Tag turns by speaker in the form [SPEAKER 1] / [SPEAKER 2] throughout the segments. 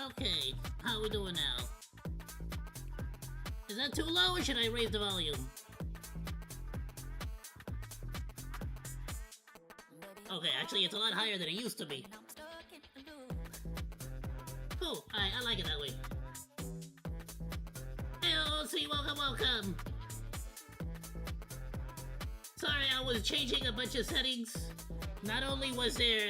[SPEAKER 1] Okay, how we doing now? Is that too low, or should I raise the volume? Okay, actually it's a lot higher than it used to be. Cool, I like it that way. Hey, OC, welcome! Sorry, I was changing a bunch of settings. Not only was there,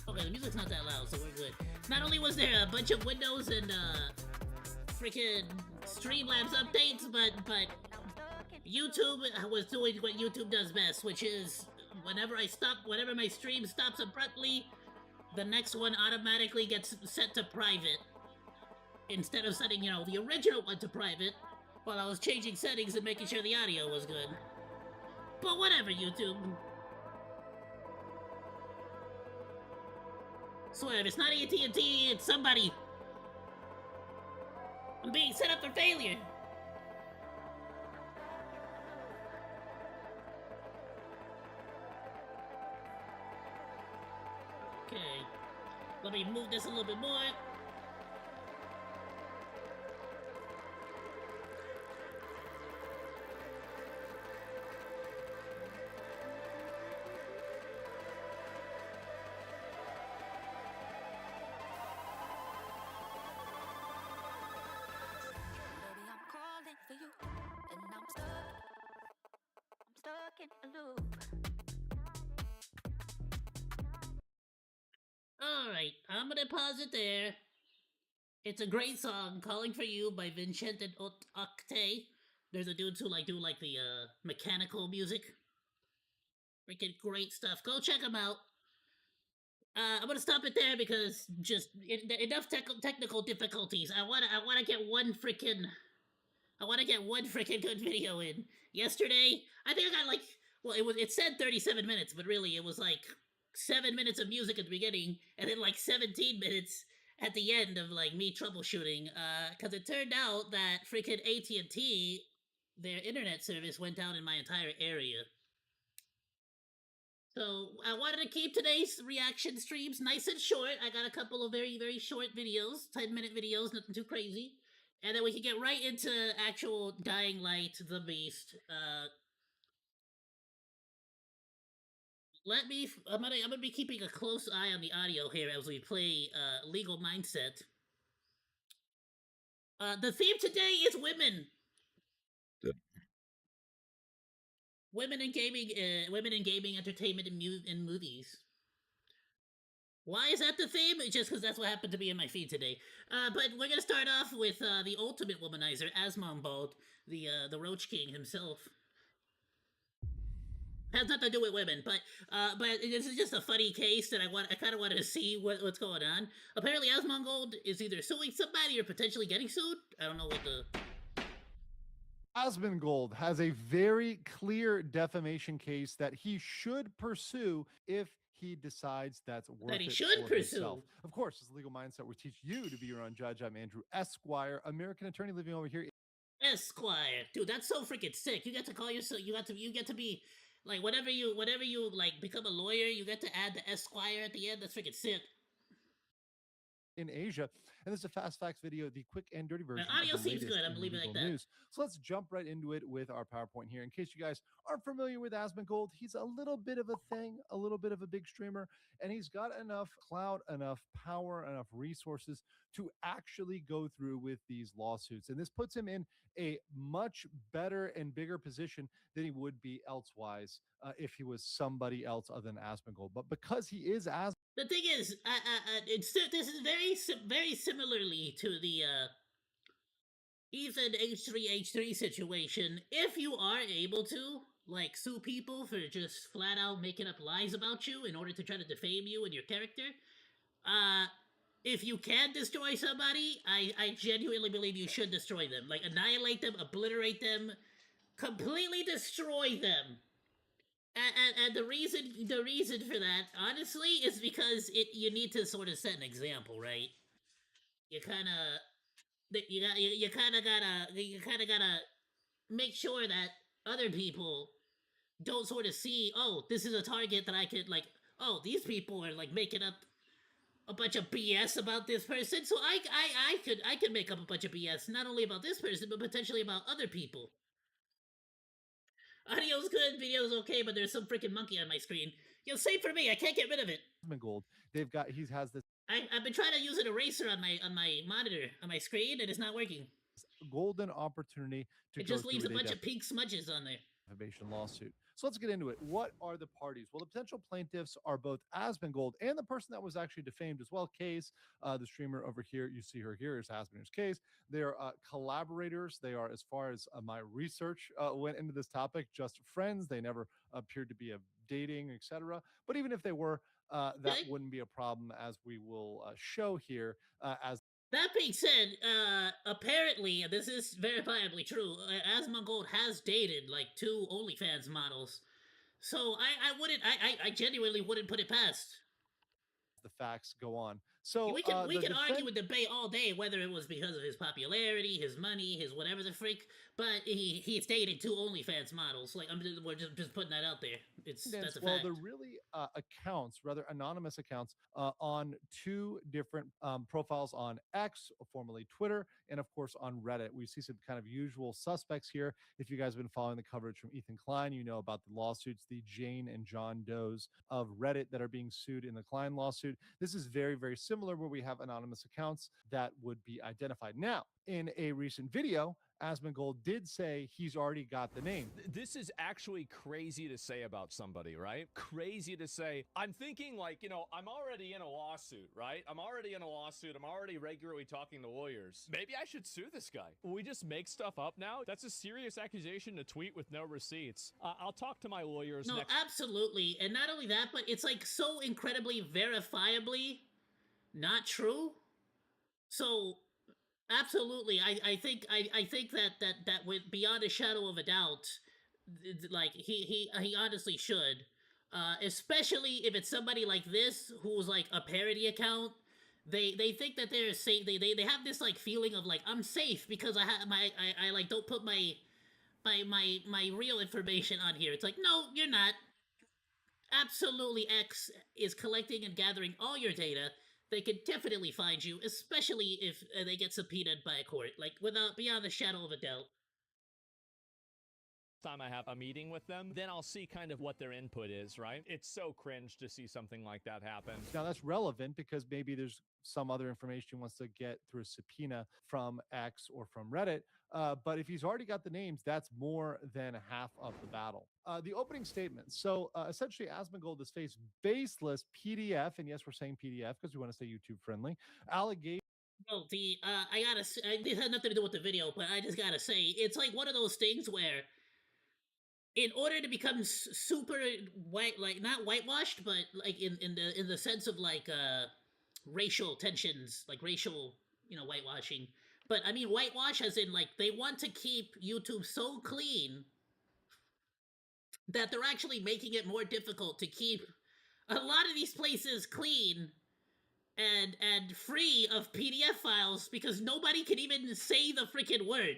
[SPEAKER 1] Okay, the music's not that loud, so we're good. Not only was there a bunch of Windows and, freaking Streamlabs updates, but YouTube was doing what YouTube does best, which is whenever my stream stops abruptly, the next one automatically gets set to private. Instead of setting, the original one to private, while I was changing settings and making sure the audio was good. But whatever, YouTube. Swear, if it's not AT&T, it's somebody. I'm being set up for failure. Okay. Let me move this a little bit more. Alright, I'm gonna pause it there. It's a great song, Calling For You by Vincent and Octay. There's a dude who do the mechanical music. Freaking great stuff. Go check them out. I'm gonna stop it there because just enough technical difficulties. I wanna get one freaking good video in. Yesterday, I think I got it said 37 minutes, but really it was 7 minutes of music at the beginning, and then 17 minutes at the end of me troubleshooting. Because it turned out that freaking AT&T, their internet service went down in my entire area. So I wanted to keep today's reaction streams nice and short. I got a couple of very, very short videos, 10-minute videos, nothing too crazy. And then we can get right into actual Dying Light, the Beast. I'm gonna be keeping a close eye on the audio here as we play Legal Mindset. The theme today is women.
[SPEAKER 2] Good.
[SPEAKER 1] Women in gaming, entertainment, and movies. Why is that the theme? Just because that's what happened to be in my feed today. But we're gonna start off with the ultimate womanizer, Asmongold, the Roach King himself. Has nothing to do with women, but this is just a funny case that I kind of wanted to see what's going on. Apparently, Asmongold is either suing somebody or potentially getting sued. I don't know what the.
[SPEAKER 3] Asmongold has a very clear defamation case that he should pursue if he decides that's worth
[SPEAKER 1] That he
[SPEAKER 3] it
[SPEAKER 1] should
[SPEAKER 3] for
[SPEAKER 1] pursue.
[SPEAKER 3] himself. Of course, this Legal Mindset will teach you to be your own judge. I'm Andrew Esquire, American attorney living over here.
[SPEAKER 1] Esquire, dude, that's so freaking sick. You get to call yourself. You get to be. Whenever you become a lawyer, you get to add the Esquire at the end. That's freaking sick.
[SPEAKER 3] In Asia, and this is a fast facts video, the quick and dirty version.
[SPEAKER 1] The audio seems good. I'm leaving it like that.
[SPEAKER 3] News. So let's jump right into it with our PowerPoint here. In case you guys aren't familiar with Asmongold, he's a little bit of a thing, a little bit of a big streamer, and he's got enough clout, enough power, enough resources to actually go through with these lawsuits. And this puts him in a much better and bigger position than he would be elsewise if he was somebody else other than Asmongold. But because he is
[SPEAKER 1] the thing is, this is very similarly to the Ethan H3H3 situation, if you are able to, like, sue people for just flat out making up lies about you in order to try to defame you and your character, uh, if you can destroy somebody, I genuinely believe you should destroy them. Like, annihilate them, obliterate them, completely destroy them. And the reason for that, honestly, is because you need to sort of set an example, right? You kind of you kind of gotta make sure that other people don't sort of see, oh, this is a target that I could, like, oh, these people are like making up a bunch of BS about this person, so I could make up a bunch of BS not only about this person but potentially about other people. Audio's good, video's okay, but there's some freaking monkey on my screen. Yo, same for me. I can't get rid of it.
[SPEAKER 3] Gold. They've got he has this
[SPEAKER 1] I've been trying to use an eraser on my monitor on my screen, and it's not working.
[SPEAKER 3] golden opportunity to
[SPEAKER 1] It
[SPEAKER 3] go
[SPEAKER 1] just leaves a
[SPEAKER 3] through
[SPEAKER 1] bunch of pink smudges on there.
[SPEAKER 3] defamation lawsuit. So let's get into it. What are the parties? Well, the potential plaintiffs are both Asmongold and the person that was actually defamed as well. Case, the streamer over here, you see her here is Asmongold's Case. They are collaborators. They are, as far as my research went into this topic, just friends. They never appeared to be a dating, etc. But even if they were, that
[SPEAKER 1] Okay.
[SPEAKER 3] wouldn't be a problem, as we will show here. As
[SPEAKER 1] That being said, apparently, this is verifiably true. Asmongold has dated like two OnlyFans models, so I genuinely wouldn't put it past.
[SPEAKER 3] the facts go on. So
[SPEAKER 1] We can
[SPEAKER 3] the
[SPEAKER 1] argue and debate all day whether it was because of his popularity, his money, his whatever the freak. But he's dated two OnlyFans models. Like, we're just putting that out there. That's a
[SPEAKER 3] well,
[SPEAKER 1] fact.
[SPEAKER 3] they're really accounts, rather anonymous accounts, on two different profiles on X, formerly Twitter, and of course on Reddit. We see some kind of usual suspects here. If you guys have been following the coverage from Ethan Klein, you know about the lawsuits, the Jane and John Does of Reddit that are being sued in the Klein lawsuit. This is very, very similar, where we have anonymous accounts that would be identified. Now, in a recent video, Asmongold did say he's already got the name.
[SPEAKER 2] This is actually crazy to say about somebody, right? Crazy to say. I'm thinking, like, I'm already in a lawsuit, right? I'm already in a lawsuit. I'm already regularly talking to lawyers. Maybe I should sue this guy. We just make stuff up now? That's a serious accusation to tweet with no receipts. I'll talk to my lawyers
[SPEAKER 1] No,
[SPEAKER 2] next.
[SPEAKER 1] absolutely, and not only that, but it's like so incredibly verifiably not true. So absolutely, I think that with beyond a shadow of a doubt, like he honestly should, especially if it's somebody like this who's like a parody account. They think that they're safe. They have this like feeling of like, I'm safe because I have I like don't put my real information on here. It's like, no, you're not. Absolutely, X is collecting and gathering all your data. They could definitely find you, especially if they get subpoenaed by a court, like without beyond the shadow of a doubt.
[SPEAKER 2] Time I have a meeting with them, then I'll see kind of what their input is, right? It's so cringe to see something like that happen.
[SPEAKER 3] Now that's relevant because maybe there's some other information he wants to get through a subpoena from X or from Reddit. But if he's already got the names, that's more than half of the battle. The opening statement. So essentially, Asmongold has faced baseless PDF, and yes, we're saying PDF because we want to stay YouTube friendly. Allegation.
[SPEAKER 1] Well, this has nothing to do with the video, but I just gotta say, it's like one of those things where, in order to become super white, like not whitewashed, but like in the sense of like racial tensions, like racial, whitewashing. But I mean whitewash as in like they want to keep YouTube so clean that they're actually making it more difficult to keep a lot of these places clean and free of PDF files because nobody can even say the freaking word.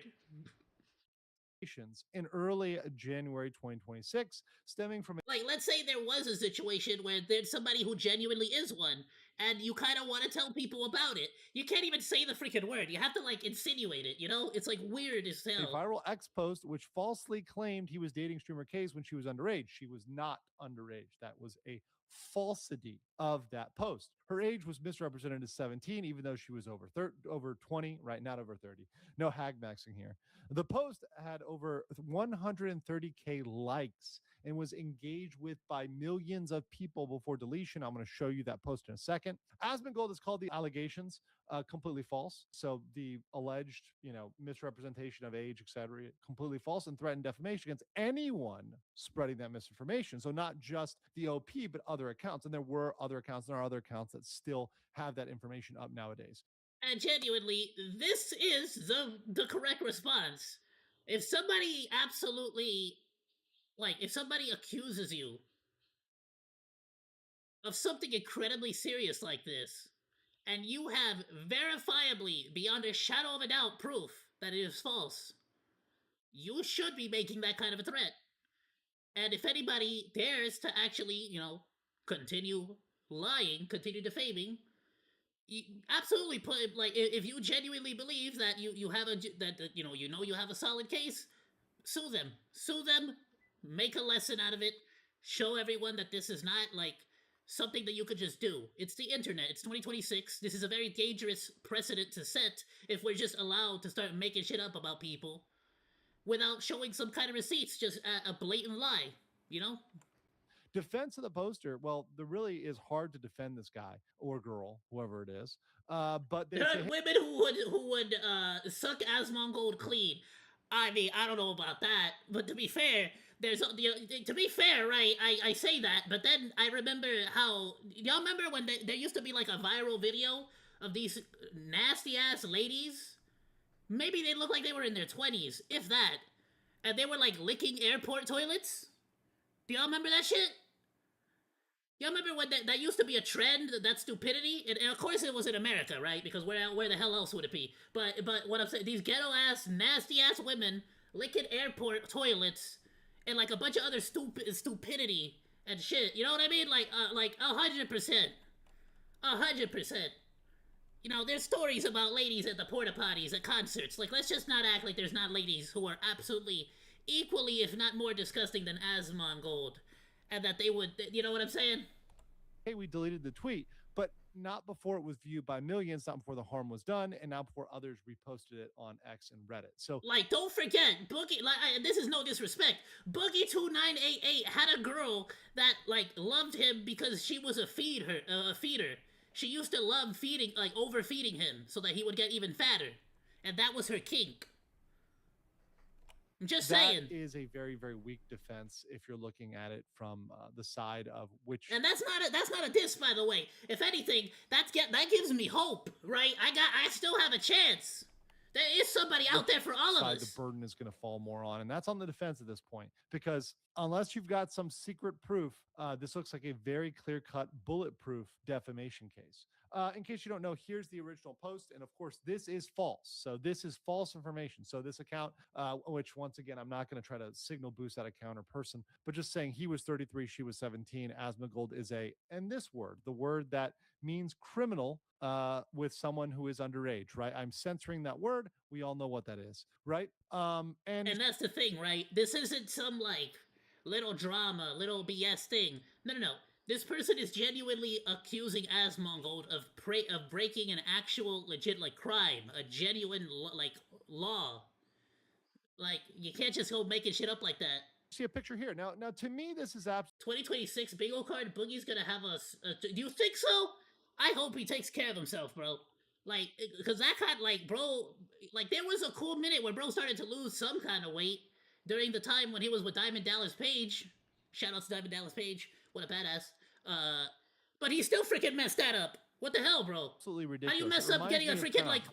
[SPEAKER 3] In early January 2026, stemming from
[SPEAKER 1] Like, let's say there was a situation where there's somebody who genuinely is one, and you kind of want to tell people about it. You can't even say the freaking word. You have to like insinuate it. It's like weird as
[SPEAKER 3] a
[SPEAKER 1] hell.
[SPEAKER 3] viral X post which falsely claimed he was dating streamer Case when she was underage. She was not underage. That was a falsity of that post. Her age was misrepresented as 17, even though she was over 20, right? Not over 30. No hag maxing here. The post had over 130K likes and was engaged with by millions of people before deletion. I'm going to show you that post in a second. Asmongold has called the allegations completely false. So the alleged, misrepresentation of age, etc., completely false, and threatened defamation against anyone spreading that misinformation. So not just the OP, but other accounts. And there were other accounts, and there are other accounts that still have that information up nowadays.
[SPEAKER 1] And genuinely, this is the correct response. If somebody absolutely, like, if somebody accuses you of something incredibly serious like this, and you have verifiably, beyond a shadow of a doubt, proof that it is false, you should be making that kind of a threat. And if anybody dares to actually, continue lying, continue defaming, you absolutely put, like, if you genuinely believe that you have you have a solid case, sue them, make a lesson out of it, show everyone that this is not like something that you could just do. It's the internet. It's 2026. This is a very dangerous precedent to set if we're just allowed to start making shit up about people without showing some kind of receipts, just a blatant lie,
[SPEAKER 3] Defense of the poster, well, there really is hard to defend this guy or girl, whoever it is. But
[SPEAKER 1] there are women who would suck Asmongold clean. I mean, I don't know about that, but to be fair, to be fair, right? I say that, but then I remember how y'all remember when there used to be like a viral video of these nasty ass ladies. Maybe they looked like they were in their 20s, if that, and they were like licking airport toilets. Do y'all remember that shit? Y'all remember when that used to be a trend, that stupidity? And of course it was in America, right? Because where the hell else would it be? But what I'm saying, these ghetto-ass, nasty-ass women licking airport toilets and like a bunch of other stupidity and shit. You know what I mean? Like 100%. 100%. There's stories about ladies at the porta potties at concerts. Like, let's just not act like there's not ladies who are absolutely equally, if not more disgusting than Asmongold. And that they would, you know what I'm saying?
[SPEAKER 3] Hey, we deleted the tweet, but not before it was viewed by millions, not before the harm was done, and not before others reposted it on X and Reddit. So,
[SPEAKER 1] like, don't forget, Boogie, this is no disrespect, Boogie2988 had a girl that, like, loved him because she was a feeder. She used to love feeding, like, overfeeding him so that he would get even fatter. And that was her kink. I'm just saying.
[SPEAKER 3] That is a very, very weak defense if you're looking at it from the side of which.
[SPEAKER 1] And that's not a diss, by the way. If anything, that gives me hope, right? I still have a chance. There is somebody out there for all of us.
[SPEAKER 3] The burden is going to fall more on, and that's on the defense at this point, because unless you've got some secret proof, this looks like a very clear-cut, bulletproof defamation case. In case you don't know, here's the original post, and of course, this is false. So this is false information. So this account, which once again, I'm not going to try to signal boost that account or person, but just saying he was 33, she was 17. Asmongold is and this word, the word that means criminal with someone who is underage, right? I'm censoring that word. We all know what that is, right?
[SPEAKER 1] And that's the thing, right? This isn't some like little drama, little BS thing. No. This person is genuinely accusing Asmongold of breaking an actual legit like crime, a genuine like law. Like, you can't just go making shit up like that.
[SPEAKER 3] See a picture here. Now to me, this is
[SPEAKER 1] 2026 bingo card. Boogie's gonna have us. Do you think so? I hope he takes care of himself, bro. Like, because that kind, like, bro, like, there was a cool minute where bro started to lose some kind of weight during the time when he was with Diamond Dallas Page. Shout out to Diamond Dallas Page. What a badass. But he still freaking messed that up. What the hell, bro?
[SPEAKER 3] Absolutely ridiculous.
[SPEAKER 1] How do you mess up getting a freaking, like,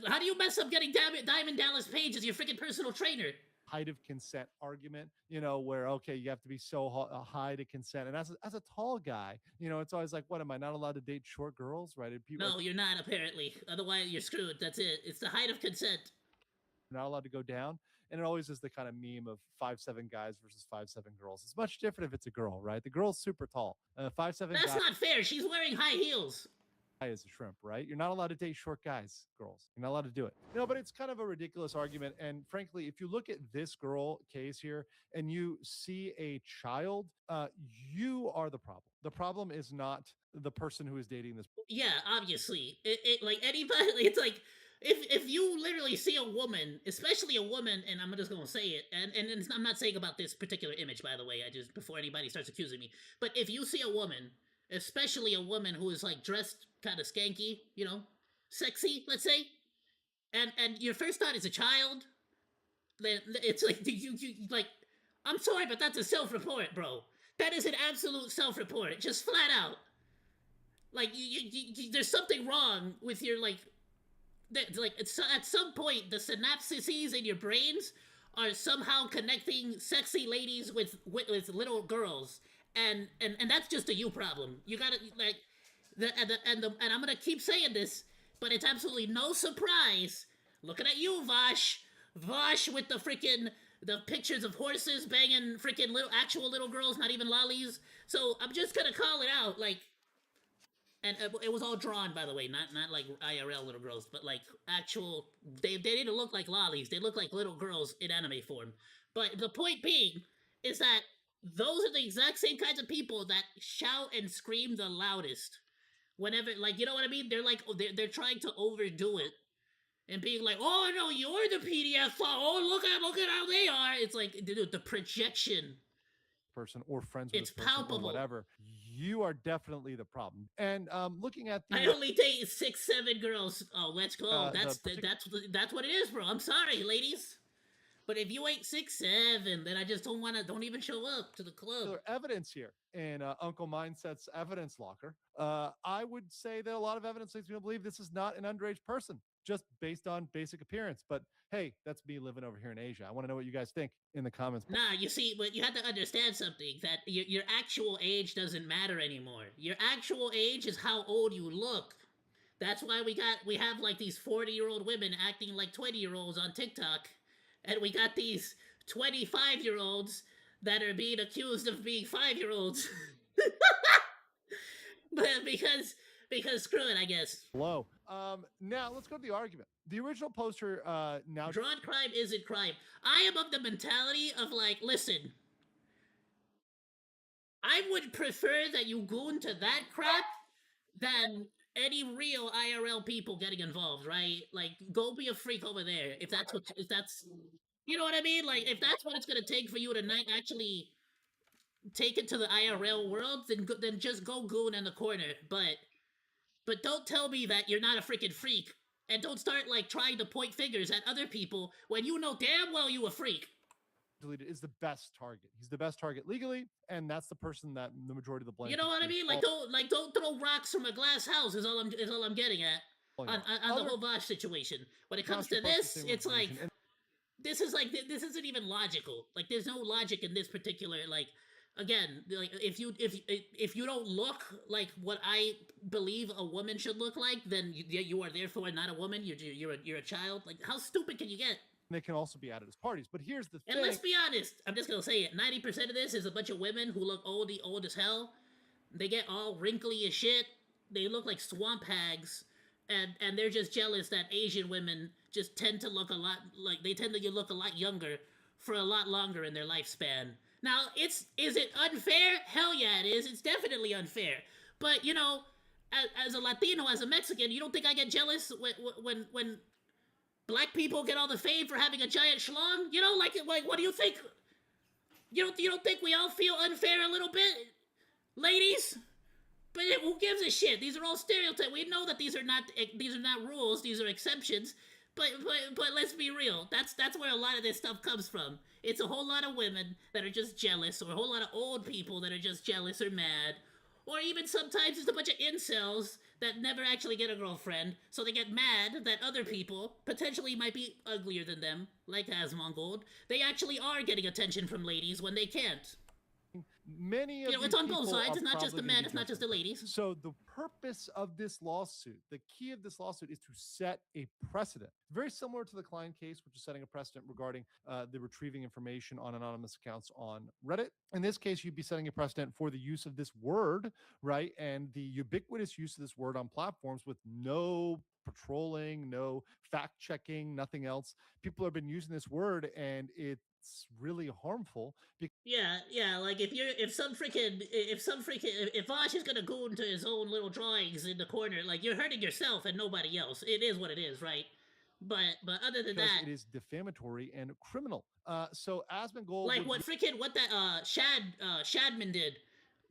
[SPEAKER 1] how do you mess up getting Diamond Dallas Page as your freaking personal trainer?
[SPEAKER 3] Height of consent argument, where, okay, you have to be so high to consent. And as a tall guy, it's always like, what, am I not allowed to date short girls, right?
[SPEAKER 1] No, you're not, apparently. Otherwise, you're screwed. That's it. It's the height of consent.
[SPEAKER 3] You're not allowed to go down. And it always is the kind of meme of 5'7" guys versus 5'7" girls. It's much different if it's a girl, right? The girl's super tall. 5'7"
[SPEAKER 1] That's not fair. She's wearing high heels.
[SPEAKER 3] as a shrimp, right? You're not allowed to date short guys, girls. You're not allowed to do it. But it's kind of a ridiculous argument. And frankly, if you look at this girl case here and you see a child, you are the problem. The problem is not the person who is dating this.
[SPEAKER 1] Yeah, obviously. It like anybody, it's like if you literally see a woman, especially a woman, and I'm just gonna say it, and I'm not saying about this particular image, by the way, I just before anybody starts accusing me, but if you see a woman, especially a woman who is like dressed kind of skanky, sexy, let's say, and your first thought is a child, then it's like you like, I'm sorry, but that's a self-report, bro. That is an absolute self-report, just flat out. Like there's something wrong with your like it's, at some point the synapses in your brains are somehow connecting sexy ladies with little girls, and that's just a you problem. You gotta like and I'm gonna keep saying this, but it's absolutely no surprise. Looking at you, Vosh with the pictures of horses banging freaking actual little girls, not even lollies. So I'm just gonna call it out, like. And it was all drawn, by the way, not like IRL little girls, but like actual. They didn't look like lollies. They look like little girls in anime form. But the point being is that those are the exact same kinds of people that shout and scream the loudest whenever, like, you know what I mean? They're like, they're trying to overdo it and being like, oh no, you're the PDF file. Oh, look at how they are. It's like, dude, the projection.
[SPEAKER 3] Person or friends with
[SPEAKER 1] it's
[SPEAKER 3] this person
[SPEAKER 1] palpable.
[SPEAKER 3] or whatever, you are definitely the problem. And looking at the,
[SPEAKER 1] I only date 6-7 girls. Oh, let's go. That's what it is, bro. I'm sorry, ladies, but if you ain't 6-7, then I just don't even show up to the club.
[SPEAKER 3] Evidence here in Uncle Mindset's evidence locker. I would say that a lot of evidence leads me to believe this is not an underage person, just based on basic appearance. But hey, that's me living over here in Asia. I want to know what you guys think in the comments.
[SPEAKER 1] Nah, you see, but you have to understand something, that your actual age doesn't matter anymore. Your actual age is how old you look. That's why we have like these 40-year-old women acting like 20-year-olds on TikTok, and we got these 25-year-olds that are being accused of being 5-year-olds. But because screw it, I guess.
[SPEAKER 3] Hello. Now let's go to the argument. The original poster now
[SPEAKER 1] drawn crime isn't crime. I am of the mentality of like, listen, I would prefer that you go into that crap than any real IRL people getting involved, right? Like, go be a freak over there if that's you know what I mean? Like, if that's what it's gonna take for you to not actually take it to the IRL world, then just go goon in the corner. But don't tell me that you're not a freaking freak, and don't start like trying to point fingers at other people when you know damn well you a freak.
[SPEAKER 3] Deleted is the best target. He's the best target legally, and that's the person that the majority of the blame.
[SPEAKER 1] You know what I mean? Like don't throw rocks from a glass house is all I'm getting at on the whole Vosh situation. When it comes to this, it's like this isn't even logical. Like, there's no logic in this particular, like, again, like, if you don't look like what I believe a woman should look like, then you are therefore not a woman. You're a child. Like, how stupid can you get?
[SPEAKER 3] They can also be added as parties. But here's the thing.
[SPEAKER 1] And let's be honest, I'm just gonna say it. 90% of this is a bunch of women who look old as hell. They get all wrinkly as shit. They look like swamp hags, and they're just jealous that Asian women just tend to look a lot younger for a lot longer in their lifespan. Now, is it unfair? Hell yeah, it is. It's definitely unfair. But, you know, as a Latino, as a Mexican, you don't think I get jealous when black people get all the fame for having a giant schlong? You know, like what do you think? You don't think we all feel unfair a little bit, ladies? But who gives a shit? These are all stereotypes. We know that these are not rules. These are exceptions. But let's be real. That's where a lot of this stuff comes from. It's a whole lot of women that are just jealous, or a whole lot of old people that are just jealous or mad, or even sometimes it's a bunch of incels that never actually get a girlfriend, so they get mad that other people potentially might be uglier than them, like OzDaMonke. They actually are getting attention from ladies when they can't.
[SPEAKER 3] Many of
[SPEAKER 1] You know, it's
[SPEAKER 3] these
[SPEAKER 1] on both
[SPEAKER 3] people
[SPEAKER 1] sides.
[SPEAKER 3] are
[SPEAKER 1] It's not just
[SPEAKER 3] probably
[SPEAKER 1] the
[SPEAKER 3] gonna
[SPEAKER 1] men.
[SPEAKER 3] be
[SPEAKER 1] It's not just the ladies.
[SPEAKER 3] So the purpose of this lawsuit, the key of this lawsuit, is to set a precedent. Very similar to the Klein case, which is setting a precedent regarding the retrieving information on anonymous accounts on Reddit. In this case, you'd be setting a precedent for the use of this word, right? And the ubiquitous use of this word on platforms with no patrolling, no fact checking, nothing else. People have been using this word, and it's really harmful because
[SPEAKER 1] Yeah. Like if Vosh is gonna go into his own little drawings in the corner, like you're hurting yourself and nobody else. It is what it is, right? But other than that,
[SPEAKER 3] it is defamatory and criminal. So Asmongold
[SPEAKER 1] like
[SPEAKER 3] would
[SPEAKER 1] what that Shadman did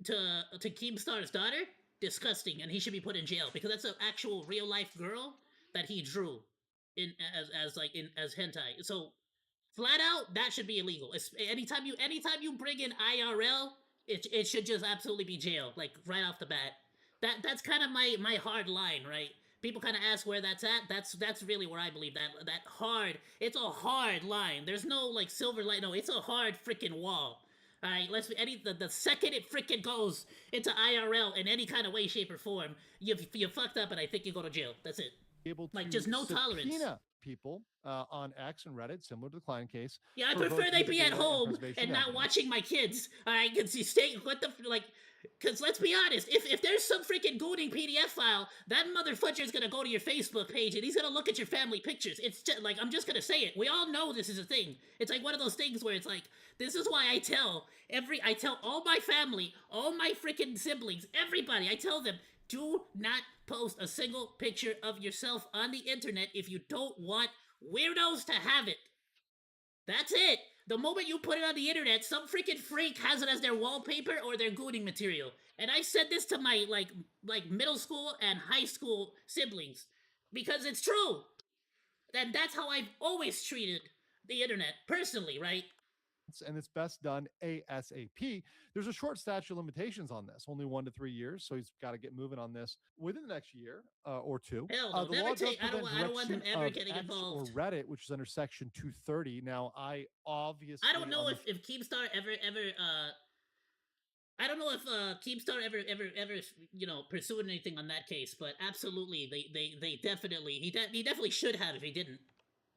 [SPEAKER 1] to Keemstar's daughter, disgusting, and he should be put in jail because that's an actual real life girl that he drew in as hentai. So flat out, that should be illegal. Anytime you bring in IRL, it should just absolutely be jail, like right off the bat. That's kind of my hard line, right? People kind of ask where that's at. That's really where I believe that hard. It's a hard line. There's no like silver line. No, it's a hard freaking wall. All right, the second it freaking goes into IRL in any kind of way, shape, or form, you fucked up, and I think you go to jail. That's it.
[SPEAKER 3] be able to
[SPEAKER 1] Like just no tolerance.
[SPEAKER 3] subpoena people on X and Reddit, similar to the Klein case.
[SPEAKER 1] Yeah, I
[SPEAKER 3] for
[SPEAKER 1] prefer
[SPEAKER 3] both
[SPEAKER 1] they
[SPEAKER 3] user
[SPEAKER 1] be at
[SPEAKER 3] data
[SPEAKER 1] home
[SPEAKER 3] preservation
[SPEAKER 1] and not
[SPEAKER 3] documents.
[SPEAKER 1] watching my kids. All right, because you stay what the like. Because let's be honest, if there's some freaking gooning PDF file, that motherfucker's gonna go to your Facebook page and he's gonna look at your family pictures. It's just like I'm just gonna say it. We all know this is a thing. It's like one of those things where it's like this is why I tell all my family, all my freaking siblings, everybody. I tell them do not post a single picture of yourself on the internet if you don't want weirdos to have it. That's it. The moment you put it on the internet, some freaking freak has it as their wallpaper or their gooning material. And I said this to my like middle school and high school siblings because it's true. And that's how I've always treated the internet personally, right?
[SPEAKER 3] And it's best done ASAP. There's a short statute of limitations on this, only 1 to 3 years. So he's got to get moving on this within the next year or two.
[SPEAKER 1] Hell no,
[SPEAKER 3] The
[SPEAKER 1] never
[SPEAKER 3] law does
[SPEAKER 1] take. I
[SPEAKER 3] prevent
[SPEAKER 1] don't want them
[SPEAKER 3] direct suit
[SPEAKER 1] ever
[SPEAKER 3] of
[SPEAKER 1] getting
[SPEAKER 3] X or
[SPEAKER 1] involved.
[SPEAKER 3] Reddit, which is under Section 230. Now, I
[SPEAKER 1] don't know if Keemstar ever I don't know if Keemstar ever pursued anything on that case, but absolutely they definitely he definitely should have if he didn't.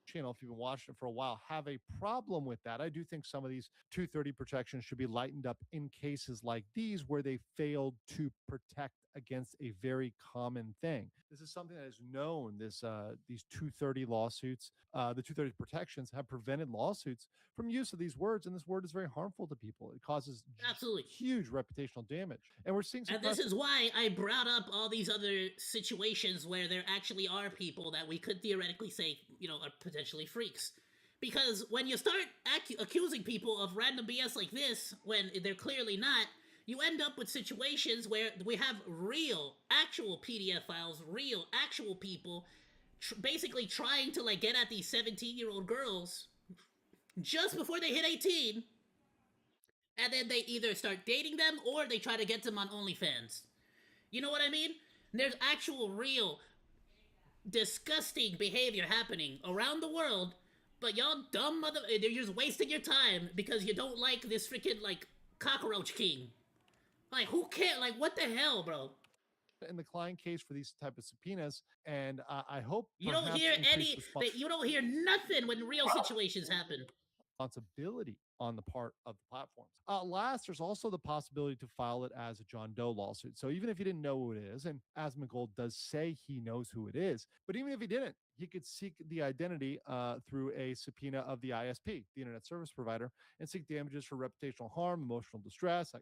[SPEAKER 3] channel, if you've been watching it for a while, have a problem with that. I do think some of these 230 protections should be lightened up in cases like these where they failed to protect against a very common thing. This is something that is known. These 230 lawsuits, the 230 protections have prevented lawsuits from use of these words, and this word is very harmful to people. It causes
[SPEAKER 1] absolutely
[SPEAKER 3] huge reputational damage, and we're seeing.
[SPEAKER 1] And this is why I brought up all these other situations where there actually are people that we could theoretically say, are potentially freaks. Because when you start accusing people of random BS like this, when they're clearly not, you end up with situations where we have real, actual PDF files, real, actual people basically trying to get at these 17-year-old girls just before they hit 18, and then they either start dating them or they try to get them on OnlyFans. You know what I mean? There's actual, real, disgusting behavior happening around the world, but y'all dumb you're just wasting your time because you don't like this freaking, cockroach king. Who cares? What the hell, bro?
[SPEAKER 3] In the Klein case for these type of subpoenas, and I hope
[SPEAKER 1] you don't hear nothing when real situations happen.
[SPEAKER 3] Responsibility on the part of the platforms. Last, there's also the possibility to file it as a John Doe lawsuit. So even if you didn't know who it is, and Asmongold does say he knows who it is, but even if he didn't, he could seek the identity through a subpoena of the ISP, the internet service provider, and seek damages for reputational harm, emotional distress,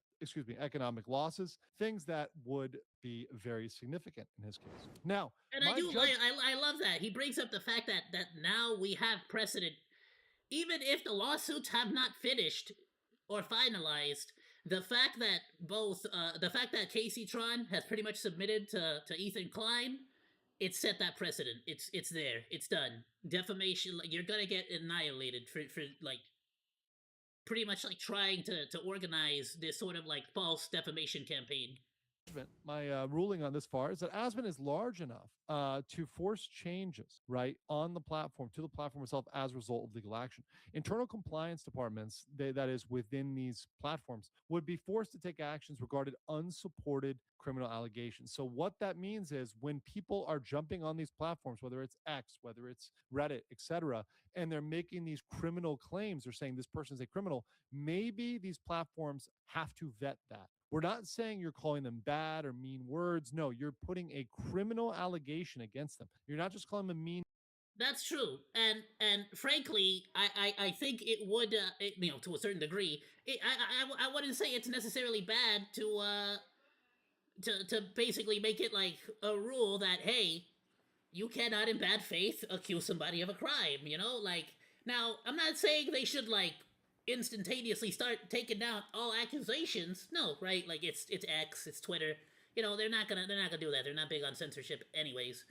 [SPEAKER 3] economic losses, things that would be very significant in his case. Now,
[SPEAKER 1] and I love that he brings up the fact that now we have precedent. Even if the lawsuits have not finished or finalized, the fact that Casey Tron has pretty much submitted to Ethan Klein, it set that precedent. It's there. It's done. Defamation, you're gonna get annihilated for pretty much trying to organize this sort of false defamation campaign.
[SPEAKER 3] my ruling on this far is that Aspen is large enough to force changes, right, on the platform, to the platform itself as a result of legal action. Internal compliance departments, that is within these platforms, would be forced to take actions regarding unsupported criminal allegations. So what that means is when people are jumping on these platforms, whether it's X, whether it's Reddit, etc., and they're making these criminal claims, they're saying this person is a criminal, maybe these platforms have to vet that. We're not saying you're calling them bad or mean words. No, you're putting a criminal allegation against them. You're not just calling them mean.
[SPEAKER 1] That's true, and frankly, I think it would, to a certain degree, I wouldn't say it's necessarily bad to basically make it like a rule that, hey, you cannot in bad faith accuse somebody of a crime, you know? Like, now, I'm not saying they should, like, instantaneously start taking down all accusations. No, right? Like, it's X, it's Twitter. You know, they're not gonna do that. They're not big on censorship anyways.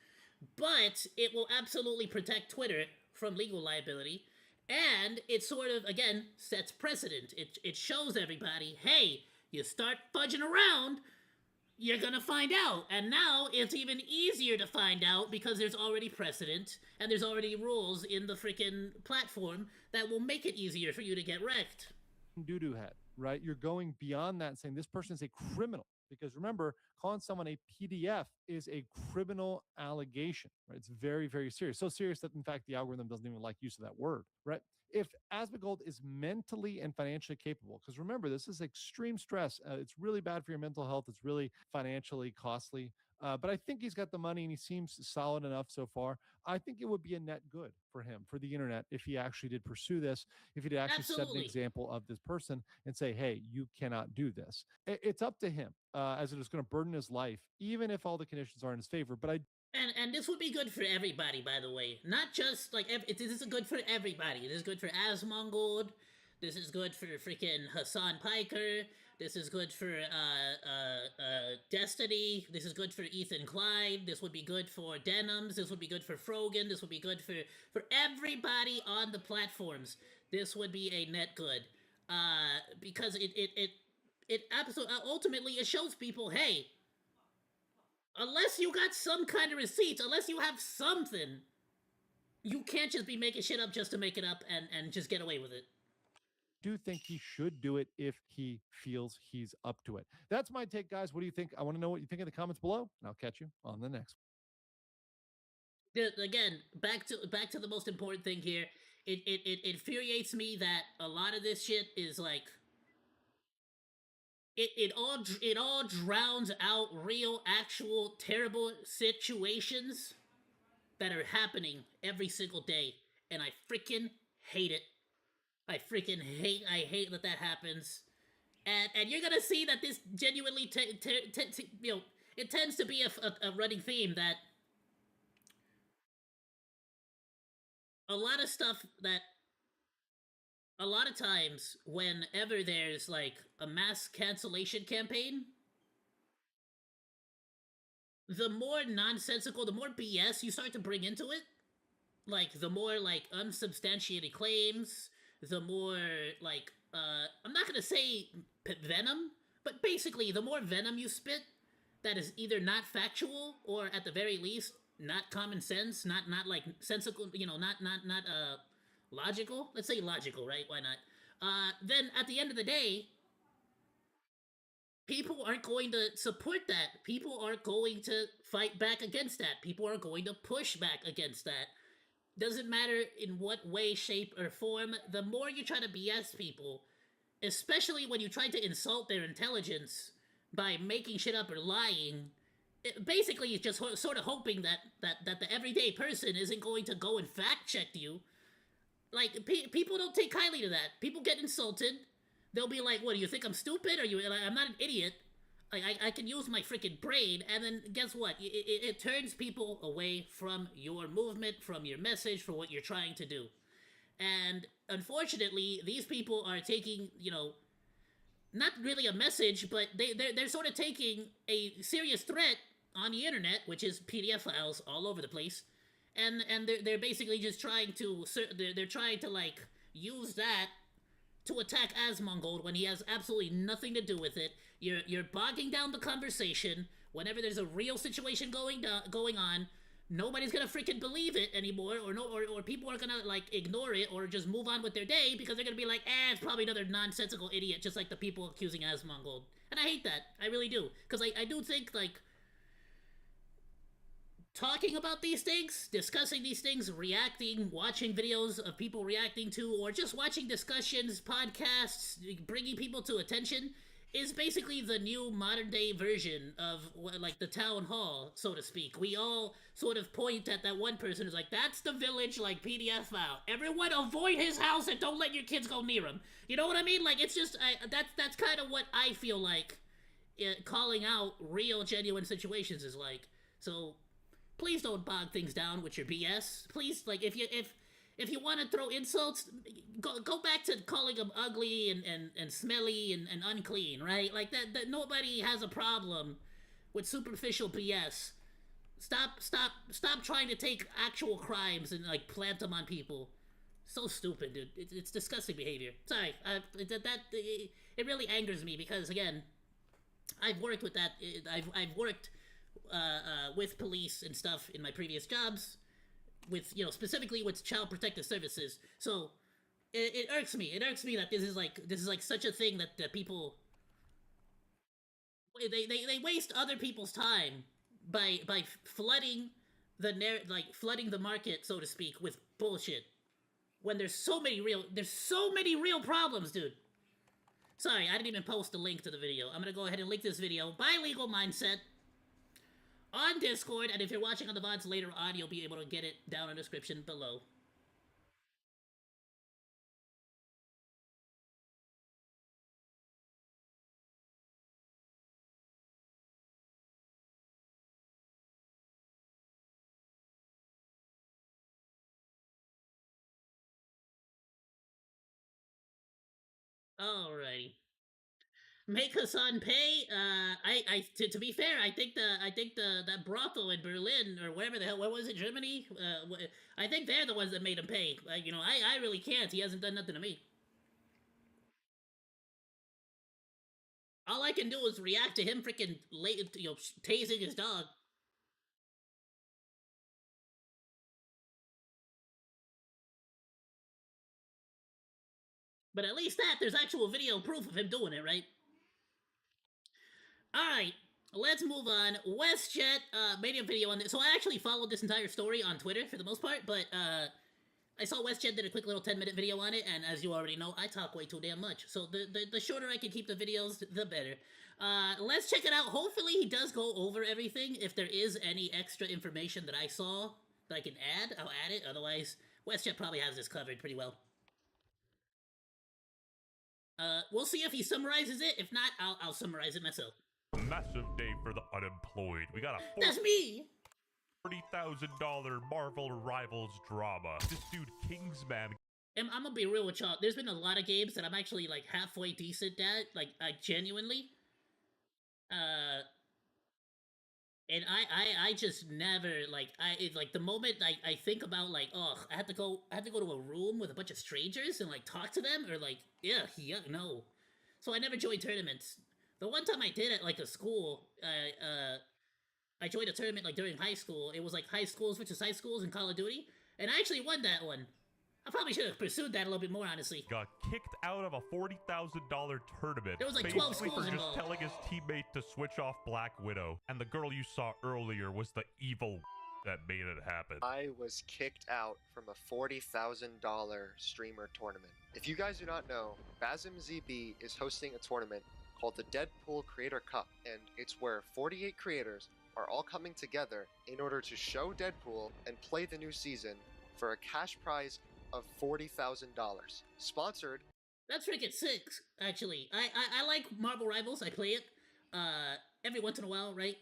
[SPEAKER 1] But it will absolutely protect Twitter from legal liability. And it sort of, again, sets precedent. It shows everybody, hey, you start fudging around, you're gonna find out. And now it's even easier to find out because there's already precedent and there's already rules in the freaking platform that will make it easier for you to get wrecked.
[SPEAKER 3] Doo-doo head, right? You're going beyond that, saying this person is a criminal. Because remember, calling someone a PDF is a criminal allegation, right? It's very, very serious. So serious that, in fact, the algorithm doesn't even like use of that word, right? If Asmongold is mentally and financially capable, because remember, this is extreme stress. It's really bad for your mental health. It's really financially costly. But I think he's got the money and he seems solid enough so far. I think it would be a net good for him, for the internet, if he actually did pursue this, if he'd actually set an example of this person and say, hey, you cannot do this. It's up to him, as it is going to burden his life, even if all the conditions are in his favor. But
[SPEAKER 1] and this would be good for everybody, by the way. Not just like this is good for everybody. This is good for Asmongold. This is good for freaking Hassan Piker. This is good for Destiny. This is good for Ethan Klein. This would be good for Denims. This would be good for Frogan. This would be good for everybody on the platforms. This would be a net good, because it absolutely ultimately it shows people, hey, unless you got some kind of receipts, unless you have something, you can't just be making shit up just to make it up and just get away with it.
[SPEAKER 3] Do think he should do it if he feels he's up to it. That's my take, guys. What do you think? I want to know what you think in the comments below, and I'll catch you on the next
[SPEAKER 1] one. Again, back to the most important thing here. It infuriates me that a lot of this shit is like it all drowns out real, actual, terrible situations that are happening every single day, and I freaking hate it. I hate that happens, and you're gonna see that this genuinely, it tends to be a running theme that a lot of stuff that a lot of times whenever there's like a mass cancellation campaign, the more nonsensical, the more BS you start to bring into it, like the more like unsubstantiated claims, the more like I'm not gonna say venom, but basically the more venom you spit that is either not factual or at the very least not common sense, not like sensical, not logical. Let's say logical, right? Why not? Then at the end of the day, people aren't going to support that. People aren't going to fight back against that. People are going to push back against that. Doesn't matter in what way, shape, or form, the more you try to BS people, especially when you try to insult their intelligence by making shit up or lying, basically it's just sort of hoping that the everyday person isn't going to go and fact check you. Like, people don't take kindly to that. People get insulted. They'll be like, what, do you think I'm stupid? I'm not an idiot. I can use my freaking brain, and then guess what? It turns people away from your movement, from your message, for what you're trying to do. And unfortunately, these people are taking, not really a message, but they're sort of taking a serious threat on the internet, which is PDF files all over the place, and they're basically just trying to like use that to attack Asmongold when he has absolutely nothing to do with it. You're bogging down the conversation. Whenever there's a real situation going on, nobody's gonna freaking believe it anymore, or people are gonna like ignore it or just move on with their day because they're gonna be like, it's probably another nonsensical idiot, just like the people accusing OzDaMonke. And I hate that. I really do, because I do think like talking about these things, discussing these things, reacting, watching videos of people reacting to, or just watching discussions, podcasts, bringing people to attention is basically the new modern day version of like the town hall, so to speak. We all sort of point at that one person who's like, that's the village like PDF file. Everyone avoid his house and don't let your kids go near him. You know what I mean? Like, it's just, that's kind of what I feel like calling out real, genuine situations is like. So please don't bog things down with your BS. Please, like, if you want to throw insults, go back to calling them ugly and smelly and unclean, right? Like that nobody has a problem with superficial BS. Stop trying to take actual crimes and like plant them on people. So stupid, dude. It's disgusting behavior. Sorry, it really angers me because again, I've worked with that. I've worked with police and stuff in my previous jobs, with, you know, specifically with child protective services. So it irks me. It irks me that this is like such a thing that people they waste other people's time by flooding flooding the market, so to speak, with bullshit when there's so many real problems, dude. Sorry, I didn't even post a link to the video. I'm gonna go ahead and link this video by Legal Mindset on Discord, and if you're watching on the VODs later on, you'll be able to get it down in the description below. Alrighty. Make Hassan pay. To be fair, I think that brothel in Berlin or wherever the hell, where was it, Germany? I think they're the ones that made him pay. You know, I really can't. He hasn't done nothing to me. All I can do is react to him freaking tasing his dog. But at least there's actual video proof of him doing it, right? Alright, let's move on. WestJet made a video on this. So I actually followed this entire story on Twitter for the most part, but I saw WestJet did a quick little 10-minute video on it, and as you already know, I talk way too damn much. So the shorter I can keep the videos, the better. Let's check it out. Hopefully he does go over everything. If there is any extra information that I saw that I can add, I'll add it. Otherwise, WestJet probably has this covered pretty well. We'll see if he summarizes it. If not, I'll summarize it myself.
[SPEAKER 4] Massive day for the unemployed. We got a
[SPEAKER 1] That's me!
[SPEAKER 4] $40,000 Marvel Rivals drama. This dude, Kingsman.
[SPEAKER 1] I'm gonna be real with y'all. There's been a lot of games that I'm actually, like, halfway decent at. Like genuinely. And I just never, like, the moment I think about, like, oh, I had to go to a room with a bunch of strangers and, like, talk to them, or, like, yeah, no. So I never joined tournaments. The one time I did at, like, a school, I joined a tournament, like, during high school. It was, like, high schools versus high schools in Call of Duty, and I actually won that one. I probably should have pursued that a little bit more, honestly.
[SPEAKER 4] Got kicked out of a $40,000 tournament.
[SPEAKER 1] There was like 12
[SPEAKER 4] basically
[SPEAKER 1] schools
[SPEAKER 4] for
[SPEAKER 1] involved.
[SPEAKER 4] just telling his teammate to switch off Black Widow. And the girl you saw earlier was the evil that made it happen.
[SPEAKER 5] I was kicked out from a $40,000 streamer tournament. If you guys do not know, BasmZB is hosting a tournament called the Deadpool Creator Cup, and it's where 48 creators are all coming together in order to show Deadpool and play the new season for a cash prize of $40,000. Sponsored.
[SPEAKER 1] That's freaking sick, actually. I like Marvel Rivals. I play it every once in a while, right?